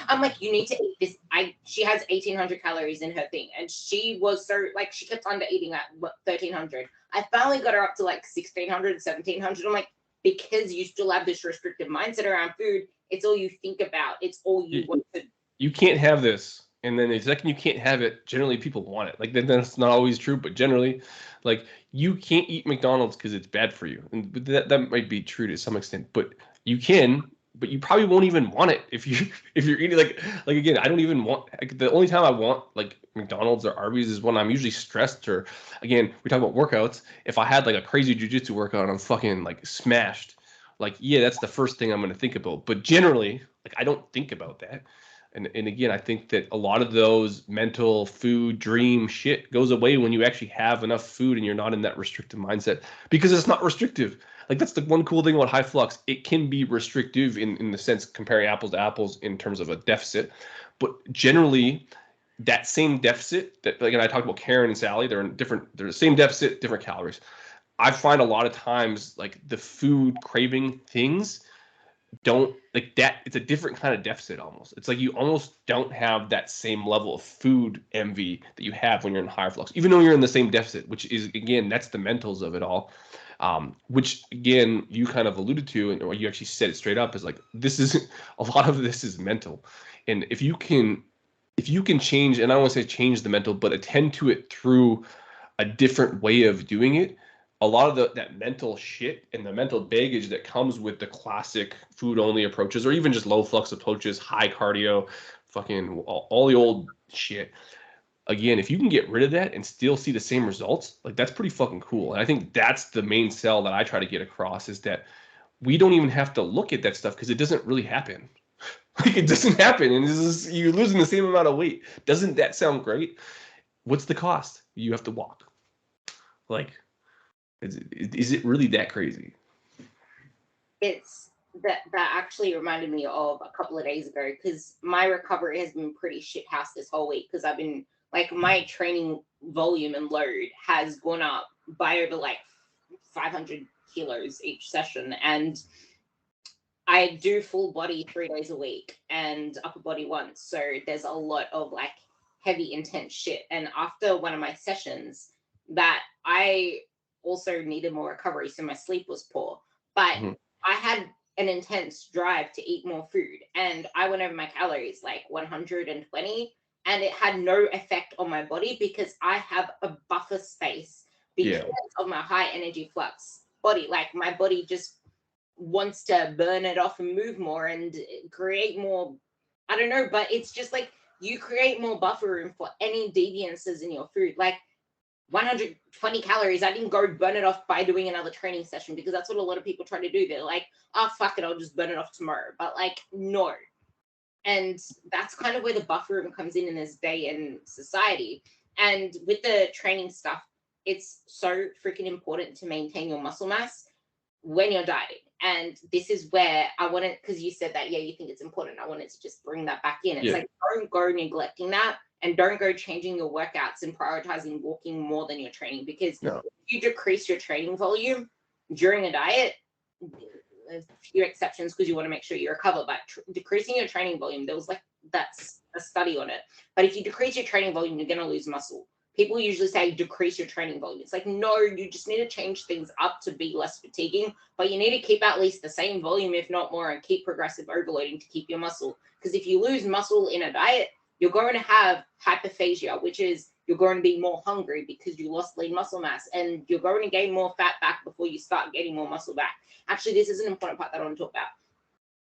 Speaker 1: I'm like, you need to eat this. She has 1,800 calories in her thing. And she was so, like, she kept under eating at 1,300. I finally got her up to like 1,600, 1,700. I'm like, because you still have this restrictive mindset around food, it's all you think about. It's all you want to.
Speaker 2: You can't have this. And then the second you can't have it, generally people want it. Like, that's not always true, but generally, like, you can't eat McDonald's because it's bad for you. And that might be true to some extent, but you can, but you probably won't even want it if you're eating like again, I don't even want, like, the only time I want like McDonald's or Arby's is when I'm usually stressed, or again, we talk about workouts. If I had like a crazy jiu-jitsu workout and I'm fucking like smashed, like, yeah, that's the first thing I'm going to think about. But generally, like, I don't think about that. And again, I think that a lot of those mental food dream shit goes away when you actually have enough food and you're not in that restrictive mindset, because it's not restrictive. Like, that's the one cool thing about high flux. It can be restrictive in the sense comparing apples to apples in terms of a deficit. But generally, that same deficit that, like, and I talked about Karen and Sally, they're the same deficit, different calories. I find a lot of times like the food craving things don't like that. It's a different kind of deficit almost. It's like you almost don't have that same level of food envy that you have when you're in higher flux, even though you're in the same deficit, which is, again, that's the mentals of it all. Which again, you kind of alluded to, and or you actually said it straight up, is like, this is a lot of this is mental. And if you can change, and I don't want to say change the mental, but attend to it through a different way of doing it, a lot of that mental shit and the mental baggage that comes with the classic food only approaches, or even just low flux approaches, high cardio, fucking all the old shit. Again, if you can get rid of that and still see the same results, like, that's pretty fucking cool. And I think that's the main sell that I try to get across, is that we don't even have to look at that stuff because it doesn't really happen. Like, it doesn't happen, and you're losing the same amount of weight. Doesn't that sound great? What's the cost? You have to walk. Like, is it really that crazy?
Speaker 1: It's that actually reminded me of a couple of days ago, because my recovery has been pretty shit house this whole week, because I've been like, my training volume and load has gone up by over like 500 kilos each session, and I do full body 3 days a week and upper body once, so there's a lot of like heavy intense shit. And after one of my sessions, that I also needed more recovery, so my sleep was poor, but I had an intense drive to eat more food, and I went over my calories like 120, and it had no effect on my body because I have a buffer space because of my high energy flux body. Like, my body just wants to burn it off and move more and create more, I don't know, but it's just like, you create more buffer room for any deviances in your food. Like, 120 calories, I didn't go burn it off by doing another training session, because that's what a lot of people try to do. They're like, oh, fuck it, I'll just burn it off tomorrow. But like, no. And that's kind of where the buffer room comes in this day in society. And with the training stuff, it's so freaking important to maintain your muscle mass when you're dieting. And this is where I wanted, because you said that, yeah, you think it's important. I wanted to just bring that back in. It's like, don't go neglecting that, and don't go changing your workouts and prioritizing walking more than your training, because if you decrease your training volume during a diet, a few exceptions because you want to make sure you recover, but decreasing your training volume, that's a study on it. But if you decrease your training volume, you're going to lose muscle. People usually say decrease your training volume. It's like, no, you just need to change things up to be less fatiguing, but you need to keep at least the same volume, if not more, and keep progressive overloading to keep your muscle. Because if you lose muscle in a diet, you're going to have hyperphagia, which is you're going to be more hungry because you lost lean muscle mass, and you're going to gain more fat back before you start getting more muscle back. Actually, this is an important part that I want to talk about.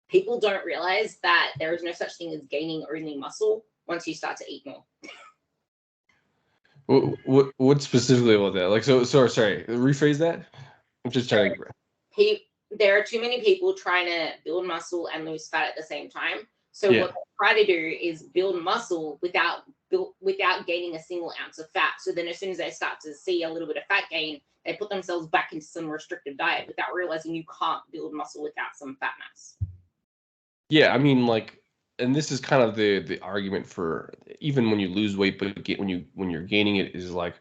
Speaker 1: People don't realize that there is no such thing as gaining only muscle once you start to eat more.
Speaker 2: What specifically about that? Like, so sorry, rephrase that. I'm just trying
Speaker 1: to. There are too many people trying to build muscle and lose fat at the same time. So what they try to do is build muscle without gaining a single ounce of fat. So then as soon as they start to see a little bit of fat gain, they put themselves back into some restrictive diet without realizing you can't build muscle without some fat mass.
Speaker 2: Yeah, I mean, like, and this is kind of the argument for even when you lose weight, but when you're gaining it, is like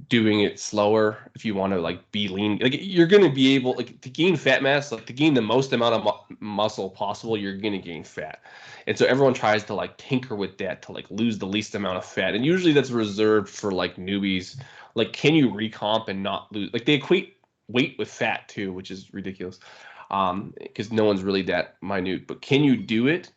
Speaker 2: doing it slower. If you want to like be lean, like you're going to be able like to gain fat mass, like to gain the most amount of muscle possible, you're going to gain fat. And so everyone tries to like tinker with that to like lose the least amount of fat. And usually that's reserved for like newbies. Like, can you recomp and not lose? Like they equate weight with fat too, which is ridiculous. Because no one's really that minute, but can you do it?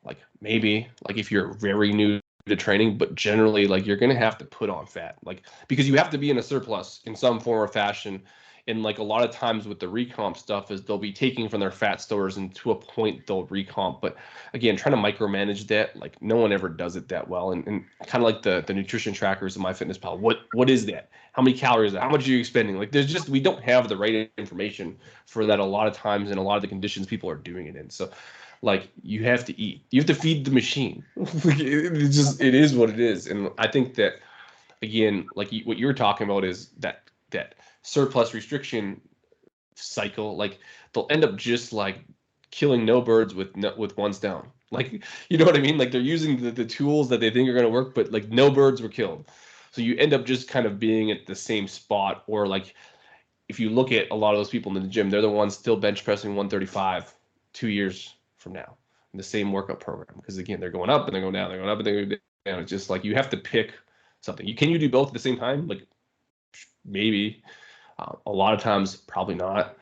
Speaker 2: Like maybe, like if you're very new to training, but generally like you're gonna have to put on fat, like because you have to be in a surplus in some form or fashion. And like a lot of times with the recomp stuff is they'll be taking from their fat stores, and to a point they'll recomp. But again, trying to micromanage that, like no one ever does it that well. And kind of like the nutrition trackers in MyFitnessPal, what is that? How many calories? How much are you expending? Like there's just, we don't have the right information for that a lot of times, and a lot of the conditions people are doing it in. So like you have to eat, you have to feed the machine. It is what it is. And I think that again, like what you're talking about is that surplus restriction cycle. Like they'll end up just like killing no birds with one stone. Like, you know what I mean? Like they're using the tools that they think are going to work, but like no birds were killed. So you end up just kind of being at the same spot. Or like if you look at a lot of those people in the gym, they're the ones still bench pressing 135 2 years from now in the same workout program, because again, they're going up and they're going down, they're going up and they're going down. It's just like you have to pick something. Can you do both at the same time? Like maybe. A lot of times, probably not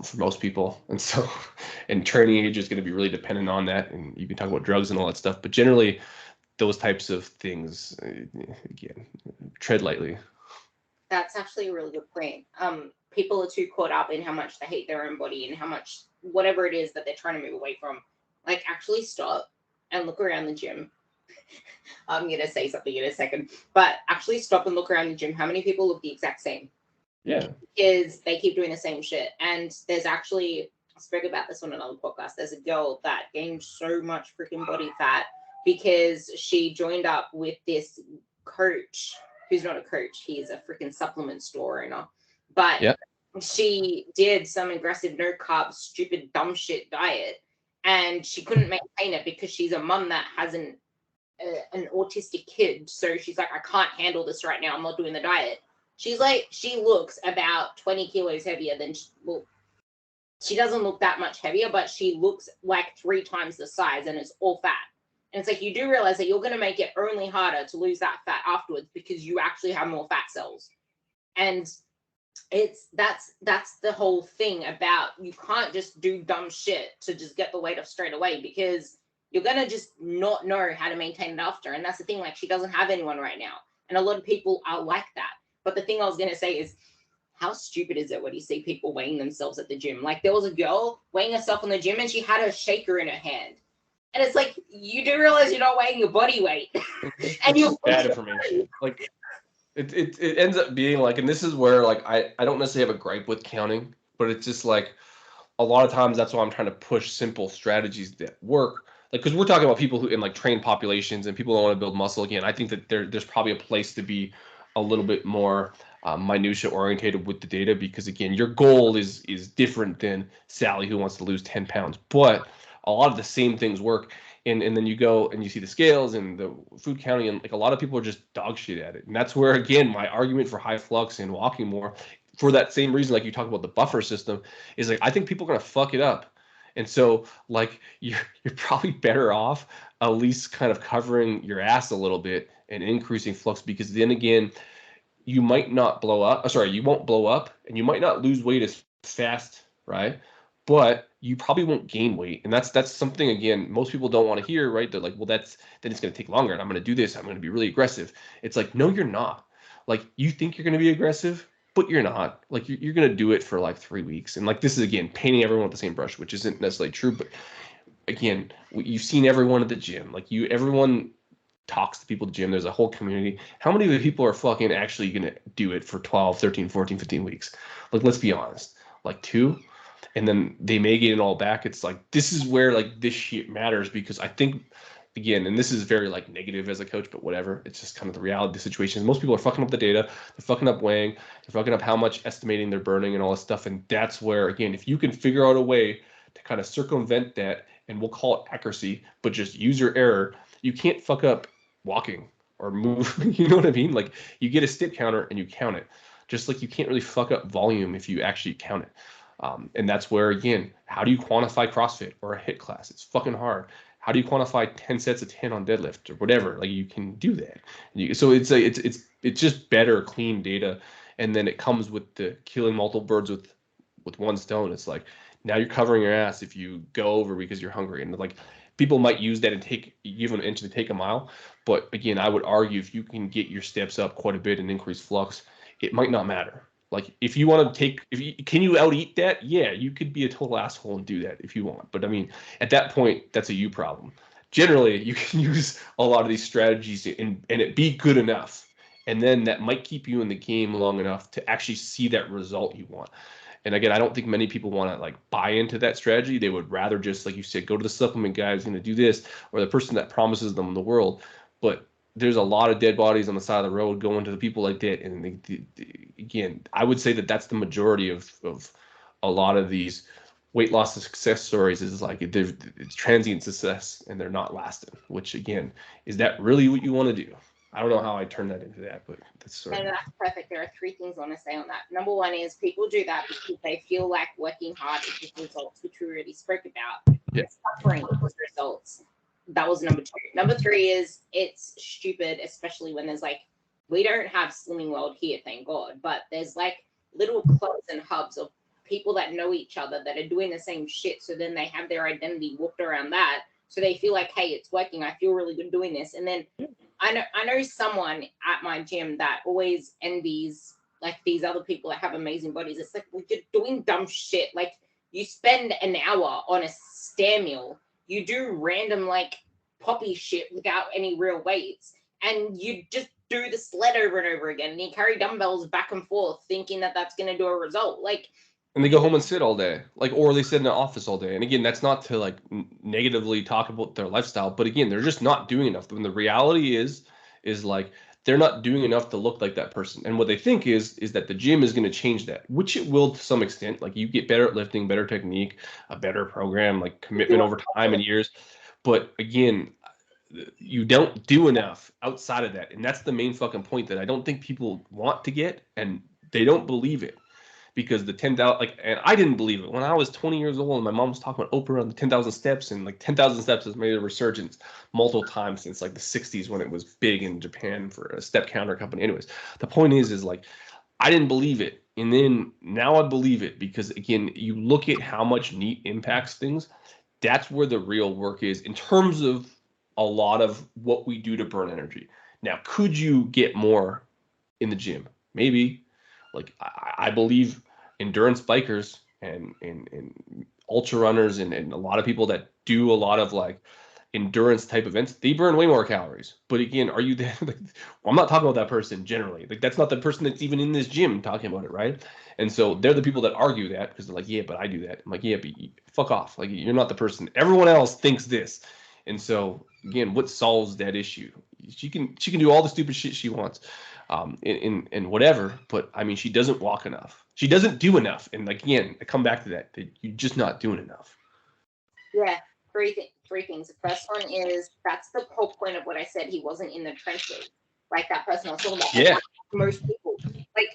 Speaker 2: for most people. And so, and training age is going to be really dependent on that. And you can talk about drugs and all that stuff, but generally, those types of things, again, tread lightly.
Speaker 1: That's actually a really good point. People are too caught up in how much they hate their own body and how much whatever it is that they're trying to move away from. Like, actually stop and look around the gym. I'm going to say something in a second, but actually stop and look around the gym. How many people look the exact same?
Speaker 2: Yeah.
Speaker 1: Because they keep doing the same shit. And there's actually, I spoke about this on another podcast, there's a girl that gained so much freaking body fat because she joined up with this coach who's not a coach. He's a freaking supplement store owner. But she did some aggressive no carbs, stupid, dumb shit diet. And she couldn't maintain it because she's a mum that has an autistic kid. So she's like, I can't handle this right now. I'm not doing the diet. She's like, she looks about 20 kilos heavier than, she doesn't look that much heavier, but she looks like 3 times the size, and it's all fat. And it's like, you do realize that you're going to make it only harder to lose that fat afterwards because you actually have more fat cells. And that's the whole thing about, you can't just do dumb shit to just get the weight off straight away, because you're going to just not know how to maintain it after. And that's the thing, like, she doesn't have anyone right now. And a lot of people are like that. But the thing I was going to say is, how stupid is it when you see people weighing themselves at the gym? Like, there was a girl weighing herself in the gym and she had a shaker in her hand. And it's like, you do realize you're not weighing your body weight. And you're
Speaker 2: bad information. Like, it ends up being like, and this is where like I don't necessarily have a gripe with counting, but it's just like a lot of times that's why I'm trying to push simple strategies that work. Like, because we're talking about people who in like trained populations and people that want to build muscle. Again, I think that there's probably a place to be a little bit more minutia orientated with the data, because again, your goal is different than Sally who wants to lose 10 pounds, but a lot of the same things work. And then you go and you see the scales and the food counting, and like a lot of people are just dog shit at it. And that's where, again, my argument for high flux and walking more, for that same reason, like you talk about the buffer system, is like I think people are gonna fuck it up. And so like you're probably better off at least kind of covering your ass a little bit and increasing flux, because then again, you might not blow up. Sorry, you won't blow up, and you might not lose weight as fast, right? But you probably won't gain weight, and that's something, again, most people don't want to hear, right? They're like, well, then it's going to take longer, and I'm going to do this. I'm going to be really aggressive. It's like, no, you're not. Like, you think you're going to be aggressive, but you're not. Like, you're going to do it for like 3 weeks, and like this is again painting everyone with the same brush, which isn't necessarily true, but again, you've seen everyone at the gym. Like everyone talks to people at the gym. There's a whole community. How many of the people are fucking actually going to do it for 12, 13, 14, 15 weeks? Like, let's be honest. Like 2, and then they may get it all back. It's like, this is where like this shit matters, because I think, again, and this is very like negative as a coach, but whatever. It's just kind of the reality of the situation. Most people are fucking up the data. They're fucking up weighing. They're fucking up how much estimating they're burning and all this stuff. And that's where, again, if you can figure out a way to kind of circumvent that, and we'll call it accuracy, but just user error, you can't fuck up walking or move. You know what I mean? Like, you get a step counter and you count it, just like you can't really fuck up volume if you actually count it. And that's where, again, how do you quantify CrossFit or a HIIT class? It's fucking hard. How do you quantify 10 sets of 10 on deadlift or whatever? Like, you can do that. So it's just better, clean data, and then it comes with the killing multiple birds with one stone. It's like, now you're covering your ass if you go over because you're hungry. And like, people might use that and give an inch to take a mile. But again, I would argue if you can get your steps up quite a bit and increase flux, it might not matter. Like, if you want to can you out eat that? Yeah, you could be a total asshole and do that if you want. But I mean, at that point, that's a you problem. Generally, you can use a lot of these strategies and it be good enough. And then that might keep you in the game long enough to actually see that result you want. And again, I don't think many people want to like buy into that strategy. They would rather just, like you said, go to the supplement guy who's going to do this, or the person that promises them the world. But there's a lot of dead bodies on the side of the road going to the people like that. And again, I would say that that's the majority of a lot of these weight loss success stories, is like it's transient success and they're not lasting, which again, is that really what you want to do? I don't know how I turn that into that, but that's sort of.
Speaker 1: No, that's perfect. There are 3 things I want to say on that. Number 1 is people do that because they feel like working hard to get results, which we already spoke about.
Speaker 2: Yeah.
Speaker 1: Suffering with results. That was number 2. Number 3 is it's stupid, especially when there's like, we don't have Slimming World here, thank God, but there's like little clubs and hubs of people that know each other that are doing the same shit. So then they have their identity warped around that. So they feel like, hey, it's working. I feel really good doing this. And then I know someone at my gym that always envies like these other people that have amazing bodies. It's like, well, you're doing dumb shit. Like, you spend an hour on a stair mill. You do random like poppy shit without any real weights, and you just do the sled over and over again. And you carry dumbbells back and forth, thinking that that's going to do a result. Like,
Speaker 2: and they go home and sit all day, like, or they sit in the office all day. And again, that's not to like negatively talk about their lifestyle, but again, they're just not doing enough. When the reality is like, they're not doing enough to look like that person. And what they think is that the gym is going to change that, which it will to some extent. Like, you get better at lifting, better technique, a better program, like commitment over time and years. But again, you don't do enough outside of that. And that's the main fucking point that I don't think people want to get, and they don't believe it. Because the 10,000, like, and I didn't believe it when I was 20 years old, and my mom was talking about Oprah and the 10,000 steps, and like 10,000 steps has made a resurgence multiple times since like the 60s when it was big in Japan for a step counter company. Anyways, the point is like, I didn't believe it. And then now I believe it, because again, you look at how much NEAT impacts things. That's where the real work is in terms of a lot of what we do to burn energy. Now, could you get more in the gym? Maybe. Like, I believe endurance bikers and ultra runners and a lot of people that do a lot of like endurance type events, they burn way more calories. But again, are you there? Like, well, I'm not talking about that person generally. Like, that's not the person that's even in this gym talking about it, right? And so they're the people that argue that, because they're like, yeah, but I do that. I'm like, yeah, but fuck off. Like, you're not the person. Everyone else thinks this. And so again, what solves that issue? She can do all the stupid shit she wants. in whatever. But I mean, she doesn't walk enough. She doesn't do enough. And again, I come back to that you're just not doing enough.
Speaker 1: Yeah, three things. The first one is that's the whole point of what I said. He wasn't in the trenches, like that person I was talking about.
Speaker 2: Yeah.
Speaker 1: Most people, like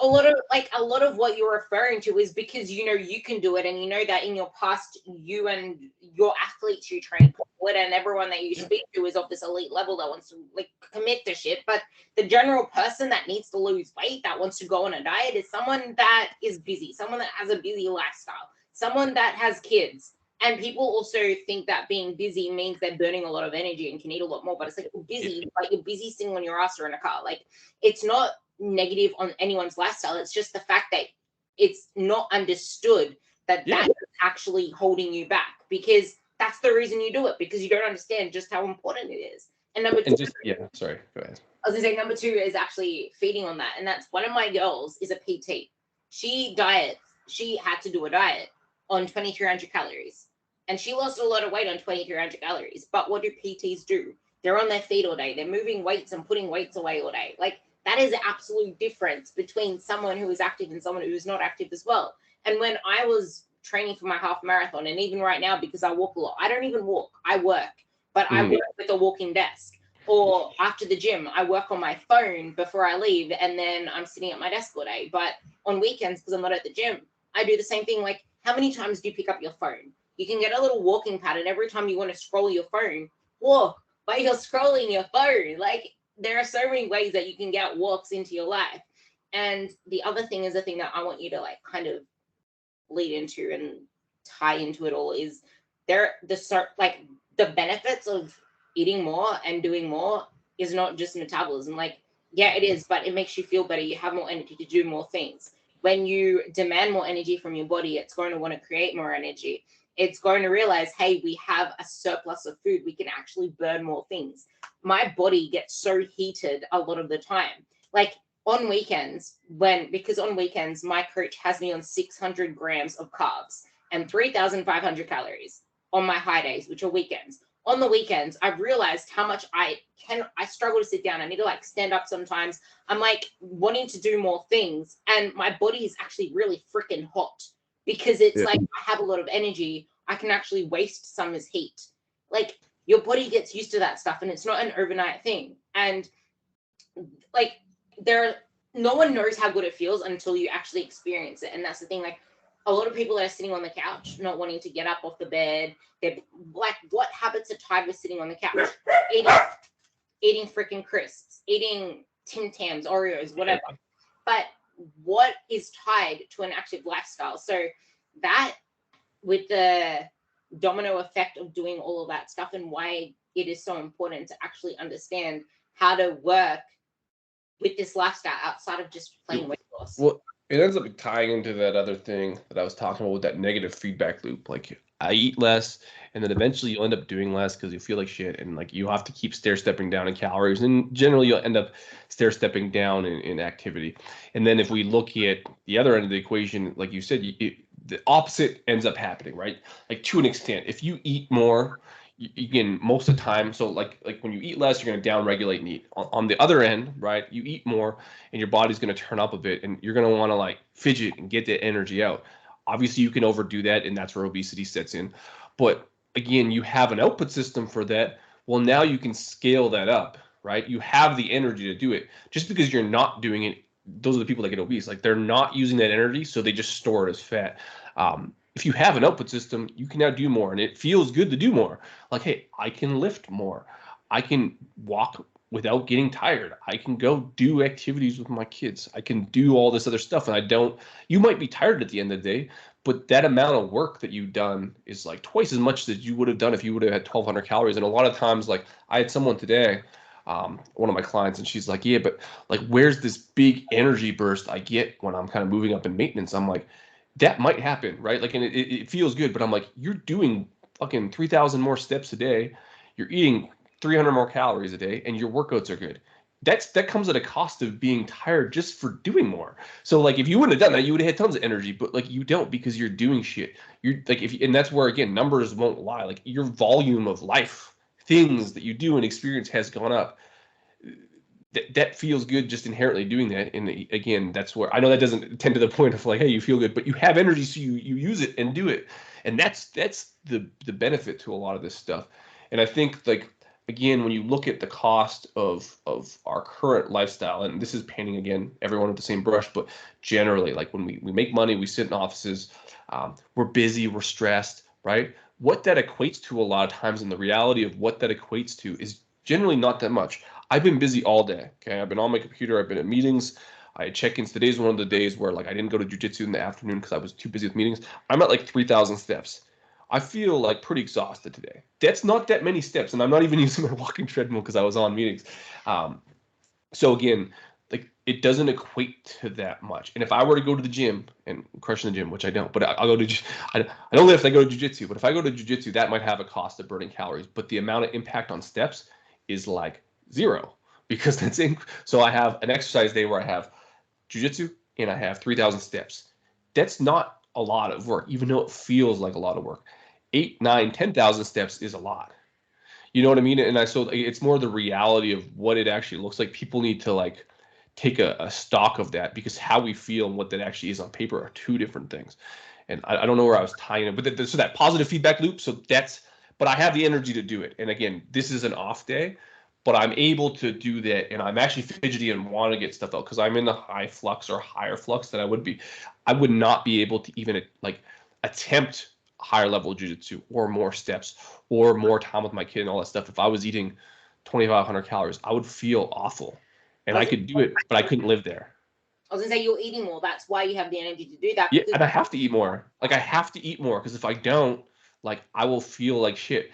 Speaker 1: a lot of what you're referring to is because you know you can do it, and you know that in your past, you and your athletes you train with, and everyone that you speak to is of this elite level that wants to like commit to shit. But the general person that needs to lose weight, that wants to go on a diet, is someone that is busy, someone that has a busy lifestyle, someone that has kids. And people also think that being busy means they're burning a lot of energy and can eat a lot more. But it's like you're busy sitting on your ass or in a car. Like it's not negative on anyone's lifestyle. It's just the fact that it's not understood that that's actually holding you back, because that's the reason you do it, because you don't understand just how important it is. And number two,
Speaker 2: sorry, go ahead.
Speaker 1: I was gonna say number two is actually feeding on that. And that's one of my girls is a PT. She had to do a diet on 2,300 calories. And she lost a lot of weight on 2,300 calories. But what do PTs do? They're on their feet all day. They're moving weights and putting weights away all day. Like that is the absolute difference between someone who is active and someone who is not active as well. And when I was training for my half marathon, and even right now, because I walk a lot, I don't even walk, I work, but I work with a walking desk. Or after the gym, I work on my phone before I leave, and then I'm sitting at my desk all day. But on weekends, because I'm not at the gym, I do the same thing. Like, how many times do you pick up your phone? You can get a little walking pad, and every time you want to scroll your phone, walk, but you're scrolling your phone. Like, there are so many ways that you can get walks into your life. And the other thing is the thing that I want you to like kind of lead into and tie into it all is the benefits of eating more and doing more is not just metabolism. Like, yeah, it is, but it makes you feel better. You have more energy to do more things. When you demand more energy from your body, it's going to want to create more energy. It's going to realize, hey, we have a surplus of food. We can actually burn more things. My body gets so heated a lot of the time. Like on weekends, because on weekends, my coach has me on 600 grams of carbs and 3,500 calories on my high days, which are weekends. On the weekends, I've realized how much I struggle to sit down. I need to like stand up sometimes. I'm like wanting to do more things. And my body is actually really freaking hot because it's like I have a lot of energy. I can actually waste some as heat. Like your body gets used to that stuff, and it's not an overnight thing. And like no one knows how good it feels until you actually experience it. And that's the thing. Like a lot of people that are sitting on the couch, not wanting to get up off the bed, they're like, what habits are tied with sitting on the couch? Eating freaking crisps, eating Tim Tams, Oreos, whatever. But what is tied to an active lifestyle? So that with the domino effect of doing all of that stuff, and why it is so important to actually understand how to work with this lifestyle outside of just plain weight loss.
Speaker 2: Well, it ends up tying into that other thing that I was talking about with that negative feedback loop. Like I eat less, and then eventually you'll end up doing less because you feel like shit, and like you have to keep stair-stepping down in calories, and generally you'll end up stair-stepping down in activity. And then if we look at the other end of the equation, like you said, the opposite ends up happening, right? Like to an extent, if you eat more, you can most of the time. So like when you eat less, you're going to down regulate and eat. On the other end, right? You eat more, and your body's going to turn up a bit, and you're going to want to like fidget and get the energy out. Obviously, you can overdo that, and that's where obesity sets in. But again, you have an output system for that. Well, now you can scale that up, right? You have the energy to do it. Just because you're not doing it, those are the people that get obese. Like they're not using that energy, so they just store it as fat. If you have an output system, you can now do more, and it feels good to do more. Like, hey, I can lift more. I can walk without getting tired. I can go do activities with my kids. I can do all this other stuff, and you might be tired at the end of the day, but that amount of work that you've done is like twice as much as you would have done if you would have had 1,200 calories. And a lot of times, like I had someone today, one of my clients, and she's like, yeah, but like, where's this big energy burst I get when I'm kind of moving up in maintenance? I'm like, that might happen, right? Like, and it feels good, but I'm like, you're doing fucking 3,000 more steps a day. You're eating 300 more calories a day, and your workouts are good. That comes at a cost of being tired just for doing more. So like, if you wouldn't have done that, you would have had tons of energy, but like you don't, because you're doing shit. You're like, and that's where, again, numbers won't lie. Like your volume of life, things that you do and experience has gone up. that feels good just inherently doing that. And again, that's where I know that doesn't tend to the point of like, hey, you feel good, but you have energy, so you use it and do it. And that's the benefit to a lot of this stuff. And I think like again, when you look at the cost of our current lifestyle, and this is painting again everyone with the same brush, but generally, like when we make money, we sit in offices, we're busy, we're stressed, right? What that equates to a lot of times, and the reality of what that equates to is generally not that much. I've been busy all day. Okay, I've been on my computer. I've been at meetings. I had check-ins. Today's one of the days where like I didn't go to jujitsu in the afternoon because I was too busy with meetings. I'm at like 3,000 steps. I feel like pretty exhausted today. That's not that many steps, and I'm not even using my walking treadmill because I was on meetings. So again, like it doesn't equate to that much. And if I were to go to the gym and crush in the gym, which I don't, but I'll go to, I don't lift, I go to jujitsu. But if I go to jujitsu, that might have a cost of burning calories. But the amount of impact on steps is like zero because that's so I have an exercise day where I have jujitsu and I have 3,000 steps. That's not a lot of work, even though it feels like a lot of work. 8, 9, 10,000 steps is a lot. You know what I mean? And so it's more the reality of what it actually looks like. People need to like take a stock of that because how we feel and what that actually is on paper are two different things. And I don't know where I was tying it, but so that positive feedback loop. So but I have the energy to do it. And again, this is an off day, but I'm able to do that. And I'm actually fidgety and want to get stuff out because I'm in the high flux or higher flux that I would be. I would not be able to even like attempt higher level jiu-jitsu or more steps or more time with my kid and all that stuff. If I was eating 2,500 calories, I would feel awful. And I could do it, but I couldn't live there.
Speaker 1: I was gonna say you're eating more. That's why you have the energy to do that.
Speaker 2: Yeah, and I have to eat more. Like I have to eat more because if I don't, like I will feel like shit.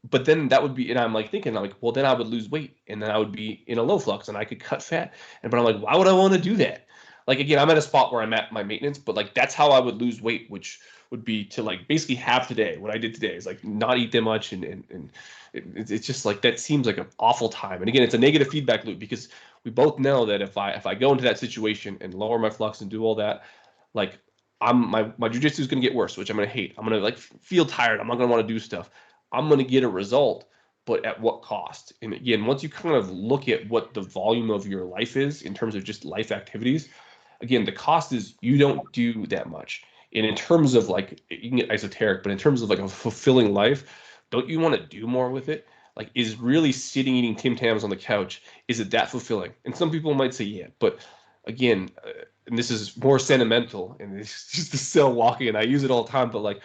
Speaker 2: But then that would be, and I'm like thinking, I'm like, well, then I would lose weight, and then I would be in a low flux, and I could cut fat. But I'm like, why would I want to do that? Like again, I'm at a spot where I'm at my maintenance, but like that's how I would lose weight, which would be to like basically have today. What I did today is like not eat that much, and it's just like that seems like an awful time. And again, it's a negative feedback loop because we both know that if I go into that situation and lower my flux and do all that, like my jujitsu is gonna get worse, which I'm gonna hate. I'm gonna like feel tired. I'm not gonna want to do stuff. I'm gonna get a result, but at what cost? And again, once you kind of look at what the volume of your life is in terms of just life activities, again, the cost is you don't do that much. And in terms of like, you can get esoteric, but in terms of like a fulfilling life, don't you want to do more with it? Like, is really sitting eating Tim Tams on the couch, is it that fulfilling? And some people might say, yeah, but again, and this is more sentimental and it's just the still walking, and I use it all the time, but like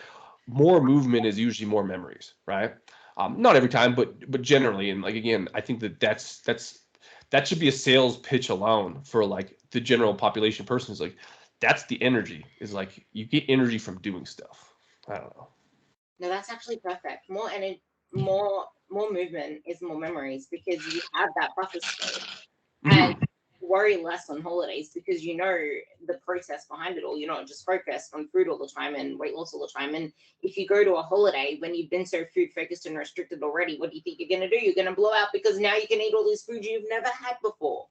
Speaker 2: more movement is usually more memories, right? Not every time, but generally. And like, again, I think that should be a sales pitch alone for like the general population person is like, that's the energy is like you get energy from doing stuff. I don't know.
Speaker 1: No, that's actually perfect. More energy, more movement is more memories because you have that buffer state and worry less on holidays because you know the process behind it all. You're not just focused on food all the time and weight loss all the time. And if you go to a holiday when you've been so food focused and restricted already, what do you think you're going to do? You're going to blow out because now you can eat all this food you've never had before.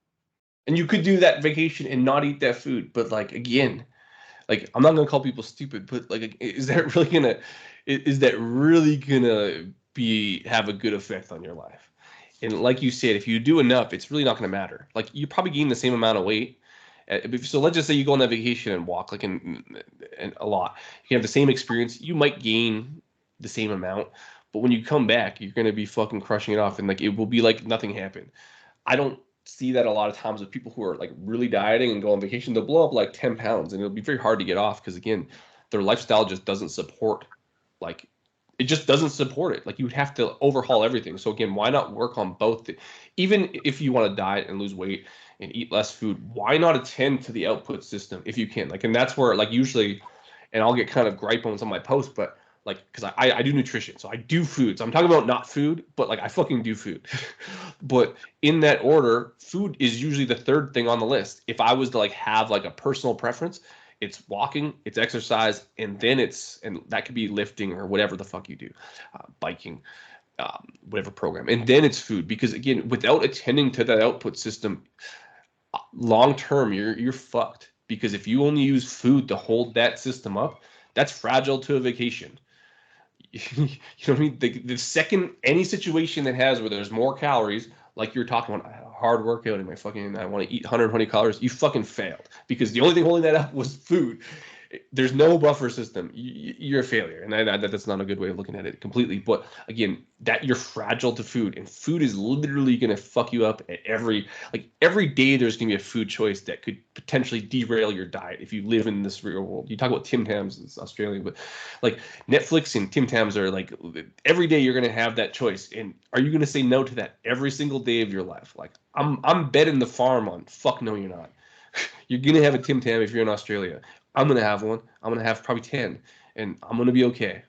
Speaker 2: And you could do that vacation and not eat that food, but like again, like I'm not gonna call people stupid, but like is that really gonna be have a good effect on your life? And like you said, if you do enough, it's really not gonna matter. Like you probably gain the same amount of weight. So let's just say you go on that vacation and walk like in a lot. You have the same experience. You might gain the same amount, but when you come back, you're gonna be fucking crushing it off, and like it will be like nothing happened. I don't see that a lot of times with people who are like really dieting and go on vacation. They'll blow up like 10 pounds and it'll be very hard to get off because again, their lifestyle just doesn't support, like it just doesn't support it. Like you would have to overhaul everything. So again, why not work on both? Even if you want to diet and lose weight and eat less food, why not attend to the output system if you can? Like, and that's where like usually, and I'll get kind of gripe on some of my posts, but like, because I do nutrition, so I do food. So I'm talking about not food, but like I fucking do food. But in that order, food is usually the third thing on the list. If I was to like have like a personal preference, it's walking, it's exercise, and that could be lifting or whatever the fuck you do, biking, whatever program, and then it's food. Because again, without attending to that output system, long term, you're fucked. Because if you only use food to hold that system up, that's fragile to a vacation. You know what I mean? The second any situation that has where there's more calories, like you're talking about, hard workout and I want to eat 120 calories, you fucking failed, because the only thing holding that up was food. There's no buffer system. You're a failure, and that's not a good way of looking at it completely. But again, that you're fragile to food, and food is literally gonna fuck you up at every day. There's gonna be a food choice that could potentially derail your diet if you live in this real world. You talk about Tim Tams, it's Australian, but like Netflix and Tim Tams are like every day you're gonna have that choice, and are you gonna say no to that every single day of your life? Like I'm betting the farm on fuck no, you're not. You're gonna have a Tim Tam if you're in Australia. I'm gonna have one. I'm gonna have probably 10, and I'm gonna be okay.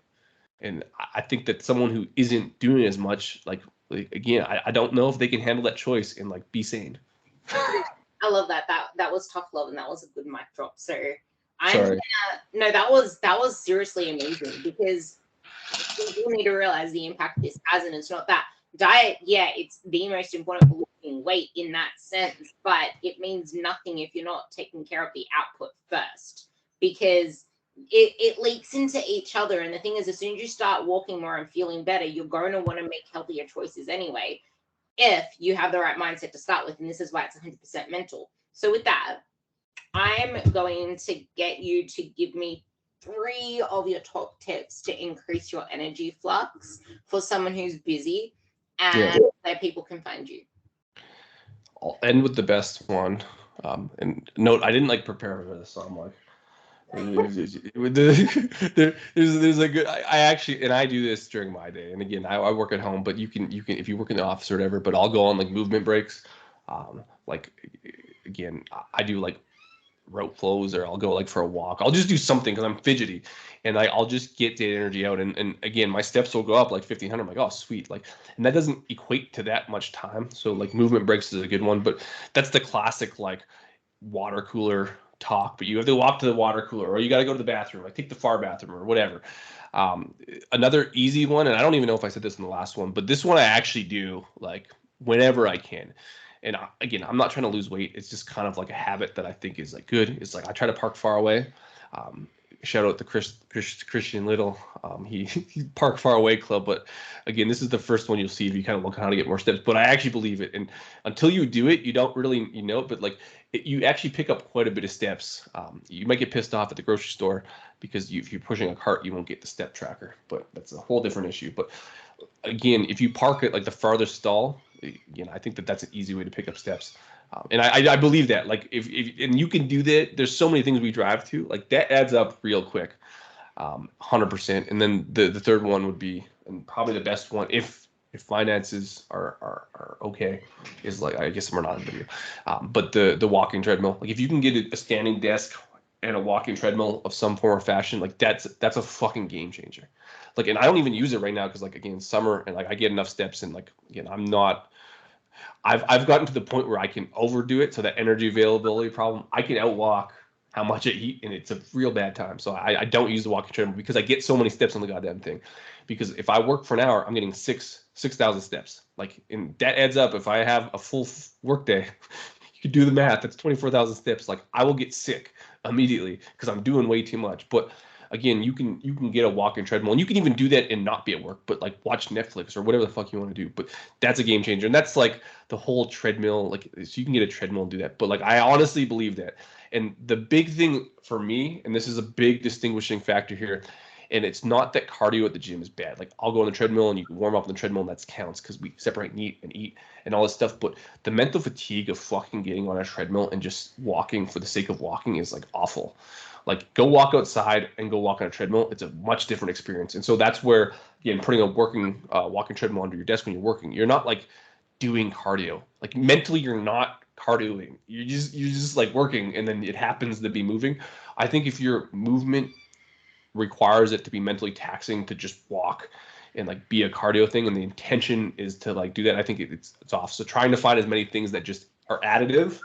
Speaker 2: And I think that someone who isn't doing as much, like again, I don't know if they can handle that choice and like be sane.
Speaker 1: I love that. That was tough love, and that was a good mic drop. So
Speaker 2: Sorry.
Speaker 1: No, that was seriously amazing, because people need to realize the impact this has, and it's not that diet. Yeah, it's the most important for losing weight in that sense, but it means nothing if you're not taking care of the output first, because it leaks into each other. And the thing is, as soon as you start walking more and feeling better, you're going to want to make healthier choices anyway, if you have the right mindset to start with. And this is why it's 100% mental. So with that, I'm going to get you to give me 3 of your top tips to increase your energy flux for someone who's busy, and where people can find you.
Speaker 2: I'll end with the best one. And note, I didn't like prepare for this, so I'm like, there's a good. I actually, and I do this during my day. And again, I work at home, but you can if you work in the office or whatever. But I'll go on like movement breaks. Like again, I do like rope flows, or I'll go like for a walk. I'll just do something because I'm fidgety, and I'll just get that energy out. And again, my steps will go up like 1,500. I'm like, oh sweet, like, and that doesn't equate to that much time. So like movement breaks is a good one, but that's the classic like water cooler talk. But you have to walk to the water cooler, or you got to go to the bathroom, like take the far bathroom or whatever. Another easy one, and I don't even know if I said this in the last one, but this one I actually do like whenever I can. And again, I'm not trying to lose weight. It's just kind of like a habit that I think is like good. It's like I try to park far away. Shout out to Christian Little. He Park Far Away Club. But again, this is the first one you'll see if you kind of look at how to get more steps. But I actually believe it. And until you do it, you don't really know it. But like you actually pick up quite a bit of steps. You might get pissed off at the grocery store because if you're pushing a cart, you won't get the step tracker. But that's a whole different issue. But again, if you park at like the farthest stall, I think that's an easy way to pick up steps. And I believe that, like, if and you can do that. There's so many things we drive to, like that adds up real quick, 100%. And then the third one would be, and probably the best one, if finances are okay, is like, I guess we're not in video, but the walking treadmill. Like if you can get a standing desk and a walking treadmill of some form or fashion, like that's a fucking game changer. Like, and I don't even use it right now because like again, summer, and like I get enough steps, and like again, I've gotten to the point where I can overdo it. So that energy availability problem, I can outwalk how much I eat, and it's a real bad time. So I don't use the walking treadmill because I get so many steps on the goddamn thing. Because if I work for an hour, I'm getting 6,000 steps. Like, and that adds up. If I have a full work day, you can do the math. That's 24,000 steps. Like, I will get sick immediately because I'm doing way too much. But again, you can get a walking treadmill, and you can even do that and not be at work, but like watch Netflix or whatever the fuck you want to do. But that's a game changer, and that's like the whole treadmill. Like, so you can get a treadmill and do that. But like, I honestly believe that. And the big thing for me, and this is a big distinguishing factor here, and it's not that cardio at the gym is bad. Like, I'll go on the treadmill and you can warm up on the treadmill, and that counts because we separate meat and eat and all this stuff. But the mental fatigue of fucking getting on a treadmill and just walking for the sake of walking is like awful. Like, go walk outside and go walk on a treadmill. It's a much different experience. And so that's where, again, putting a walking treadmill under your desk when you're working, you're not like doing cardio. Like, mentally, you're not cardioing. You're just like working, and then it happens to be moving. I think if your movement requires it to be mentally taxing to just walk and like be a cardio thing, and the intention is to like do that, I think it's off. So trying to find as many things that just are additive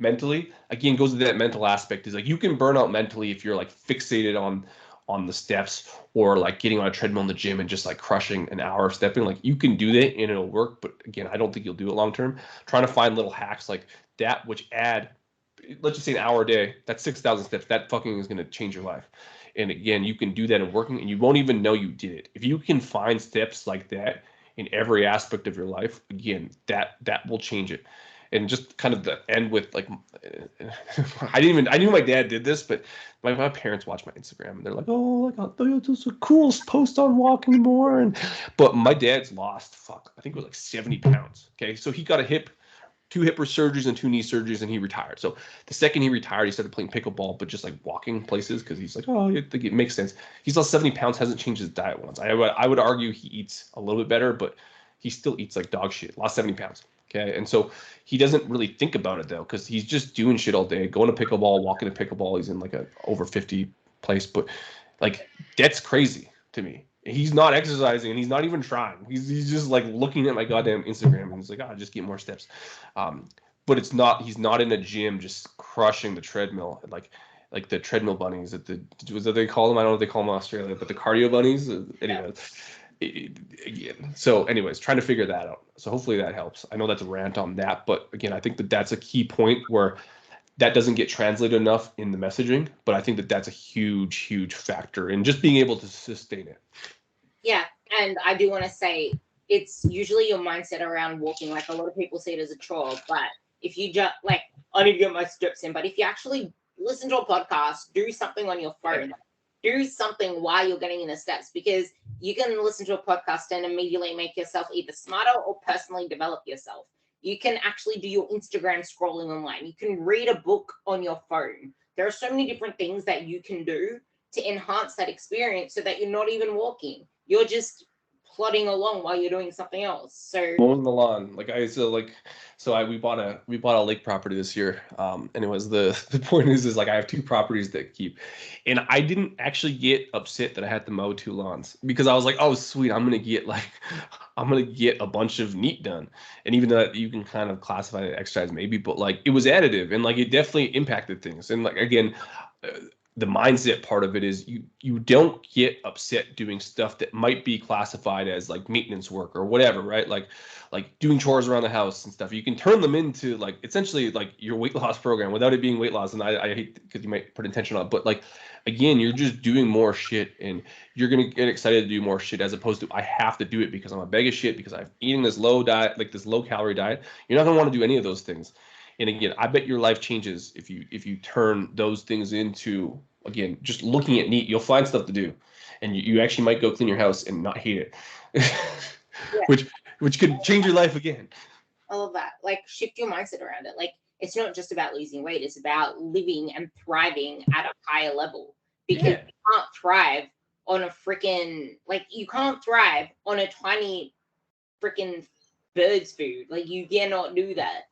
Speaker 2: mentally, again, goes to that mental aspect. Is like, you can burn out mentally if you're like fixated on the steps, or like getting on a treadmill in the gym and just like crushing an hour of stepping. Like, you can do that and it'll work, but again, I don't think you'll do it long term. Trying to find little hacks like that which add, let's just say, an hour a day, that's 6,000 steps. That fucking is going to change your life. And again, you can do that in working, and you won't even know you did it. If you can find steps like that in every aspect of your life, again, that will change it. And just kind of the end with like, I knew my dad did this, but my parents watch my Instagram and they're like, oh, like, oh, this is a cool post on walking more. But my dad's lost, I think it was like 70 pounds. Okay. So he got 2 hip surgeries and 2 knee surgeries, and he retired. So the second he retired, he started playing pickleball, but just like walking places because he's like, oh, I think it makes sense. He's lost 70 pounds, hasn't changed his diet once. I would argue he eats a little bit better, but he still eats like dog shit. Lost 70 pounds. Okay. And so he doesn't really think about it though, because he's just doing shit all day, going to pickleball, walking to pickleball. He's in like a over 50 place, but like that's crazy to me. He's not exercising and he's not even trying. He's just like looking at my goddamn Instagram and he's like, oh, just get more steps. But he's not in a gym just crushing the treadmill like the treadmill bunnies that they call them. I don't know if they call them in Australia, but the cardio bunnies. Anyways, again. So anyways, trying to figure that out. So hopefully that helps. I know that's a rant on that, but again, I think that's a key point where that doesn't get translated enough in the messaging, but I think that's a huge factor in just being able to sustain it.
Speaker 1: Yeah, and I do want to say it's usually your mindset around walking. Like a lot of people see it as a chore, but if you just like, I need to get my steps in. But if you actually listen to a podcast, do something on your phone, do something while you're getting in the steps, because you can listen to a podcast and immediately make yourself either smarter or personally develop yourself. You can actually do your Instagram scrolling online. You can read a book on your phone. There are so many different things that you can do to enhance that experience so that you're not even walking. You're just plodding along while you're doing something else. So
Speaker 2: mowing the lawn, we bought a lake property this year. And it was the point is like I have 2 properties that keep, and I didn't actually get upset that I had to mow 2 lawns because I was like, oh sweet, I'm gonna get a bunch of neat done. And even though you can kind of classify it exercise maybe, but like it was additive and like it definitely impacted things. And like again, the mindset part of it is you don't get upset doing stuff that might be classified as like maintenance work or whatever, right? Like doing chores around the house and stuff. You can turn them into like essentially like your weight loss program without it being weight loss. And I hate because you might put intention on it, but like again, you're just doing more shit and you're gonna get excited to do more shit as opposed to I have to do it because I'm a bag of shit because I'm eating this low diet, like this low calorie diet. You're not gonna want to do any of those things. And again, I bet your life changes if you turn those things into, again, just looking at neat. You'll find stuff to do, and you actually might go clean your house and not hate it, yeah. which could change your life again.
Speaker 1: I love that. Like shift your mindset around it. Like it's not just about losing weight; it's about living and thriving at a higher level. Because you can't thrive on a freaking you can't thrive on a tiny freaking bird's food. Like you cannot do that.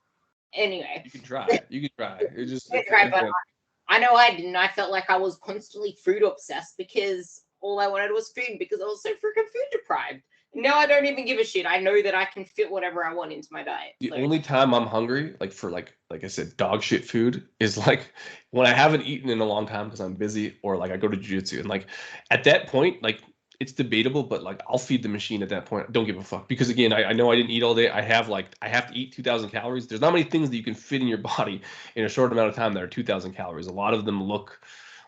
Speaker 1: Anyway,
Speaker 2: you can try. It just
Speaker 1: I know I didn't. I felt like I was constantly food obsessed because all I wanted was food because I was so freaking food deprived. Now I don't even give a shit. I know that I can fit whatever I want into my diet.
Speaker 2: The only time I'm hungry, like for like I said, dog shit food is like when I haven't eaten in a long time because I'm busy or like I go to jiu-jitsu and like at that point, like it's debatable, but like I'll feed the machine at that point. Don't give a fuck because again, I know I didn't eat all day. I have to eat 2,000 calories. There's not many things that you can fit in your body in a short amount of time that are 2,000 calories. A lot of them look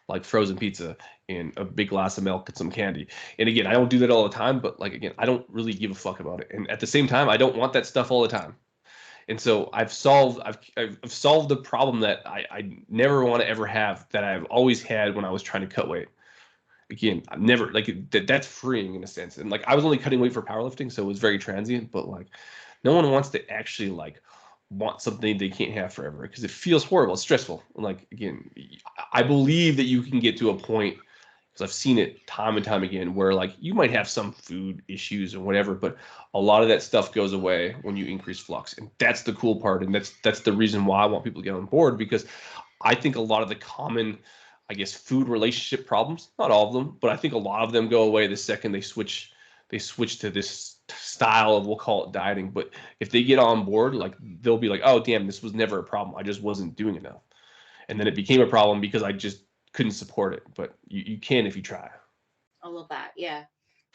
Speaker 2: like frozen pizza and a big glass of milk and some candy. And again, I don't do that all the time, but like again, I don't really give a fuck about it. And at the same time, I don't want that stuff all the time. And so I've solved the problem that I never want to ever have that I've always had when I was trying to cut weight. Again, I'm never like that's freeing in a sense. And like I was only cutting weight for powerlifting, so it was very transient, but like no one wants to actually like want something they can't have forever because it feels horrible. It's stressful. And like again, I believe that you can get to a point because I've seen it time and time again where like you might have some food issues or whatever, but a lot of that stuff goes away when you increase flux. And that's the cool part. And that's the reason why I want people to get on board, because I think a lot of the common, I guess, food relationship problems, not all of them, but I think a lot of them go away the second they switch to this style of, we'll call it dieting. But if they get on board, like they'll be like, oh damn, this was never a problem. I just wasn't doing enough. And then it became a problem because I just couldn't support it. But you can if you try.
Speaker 1: I love that. Yeah.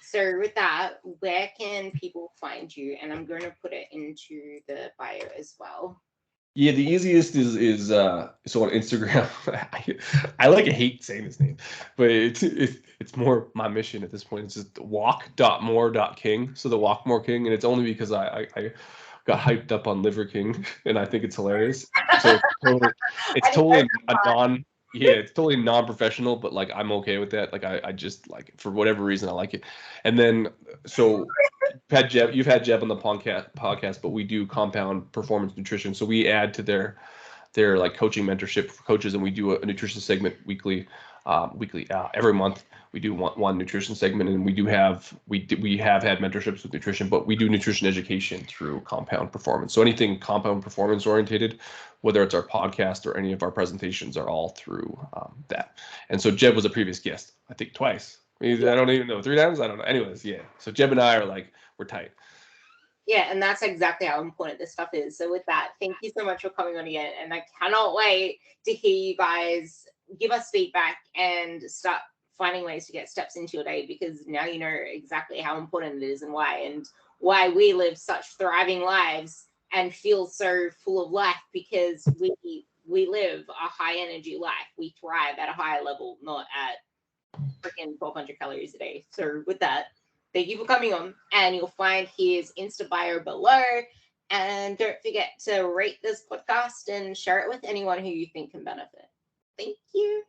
Speaker 1: So with that, where can people find you? And I'm going to put it into the bio as well.
Speaker 2: Yeah, the easiest is so on Instagram. I hate saying his name, but it's more my mission at this point. It's just walk.more.king. So the walk more king, and it's only because I got hyped up on Liver King, and I think it's hilarious. So it's totally it's totally non-professional, but like I'm okay with that. Like I just like, for whatever reason, I like it. And then so you've had Jeb on the podcast, but we do compound performance nutrition. So we add to their like coaching mentorship for coaches, and we do a nutrition segment weekly. Every month we do one nutrition segment, and we have had mentorships with nutrition, but we do nutrition education through compound performance. So anything compound performance orientated, whether it's our podcast or any of our presentations, are all through that. And so Jeb was a previous guest, I think twice. I don't even know, 3 times, I don't know. Anyways, yeah. So Jeb and I are like, we're tight.
Speaker 1: Yeah, and that's exactly how important this stuff is. So with that, thank you so much for coming on again. And I cannot wait to hear you guys give us feedback and start finding ways to get steps into your day, because now you know exactly how important it is and why we live such thriving lives and feel so full of life, because we live a high energy life. We thrive at a higher level, not at freaking 1,200 calories a day. So with that, thank you for coming on, and you'll find his Insta bio below. And don't forget to rate this podcast and share it with anyone who you think can benefit. Thank you.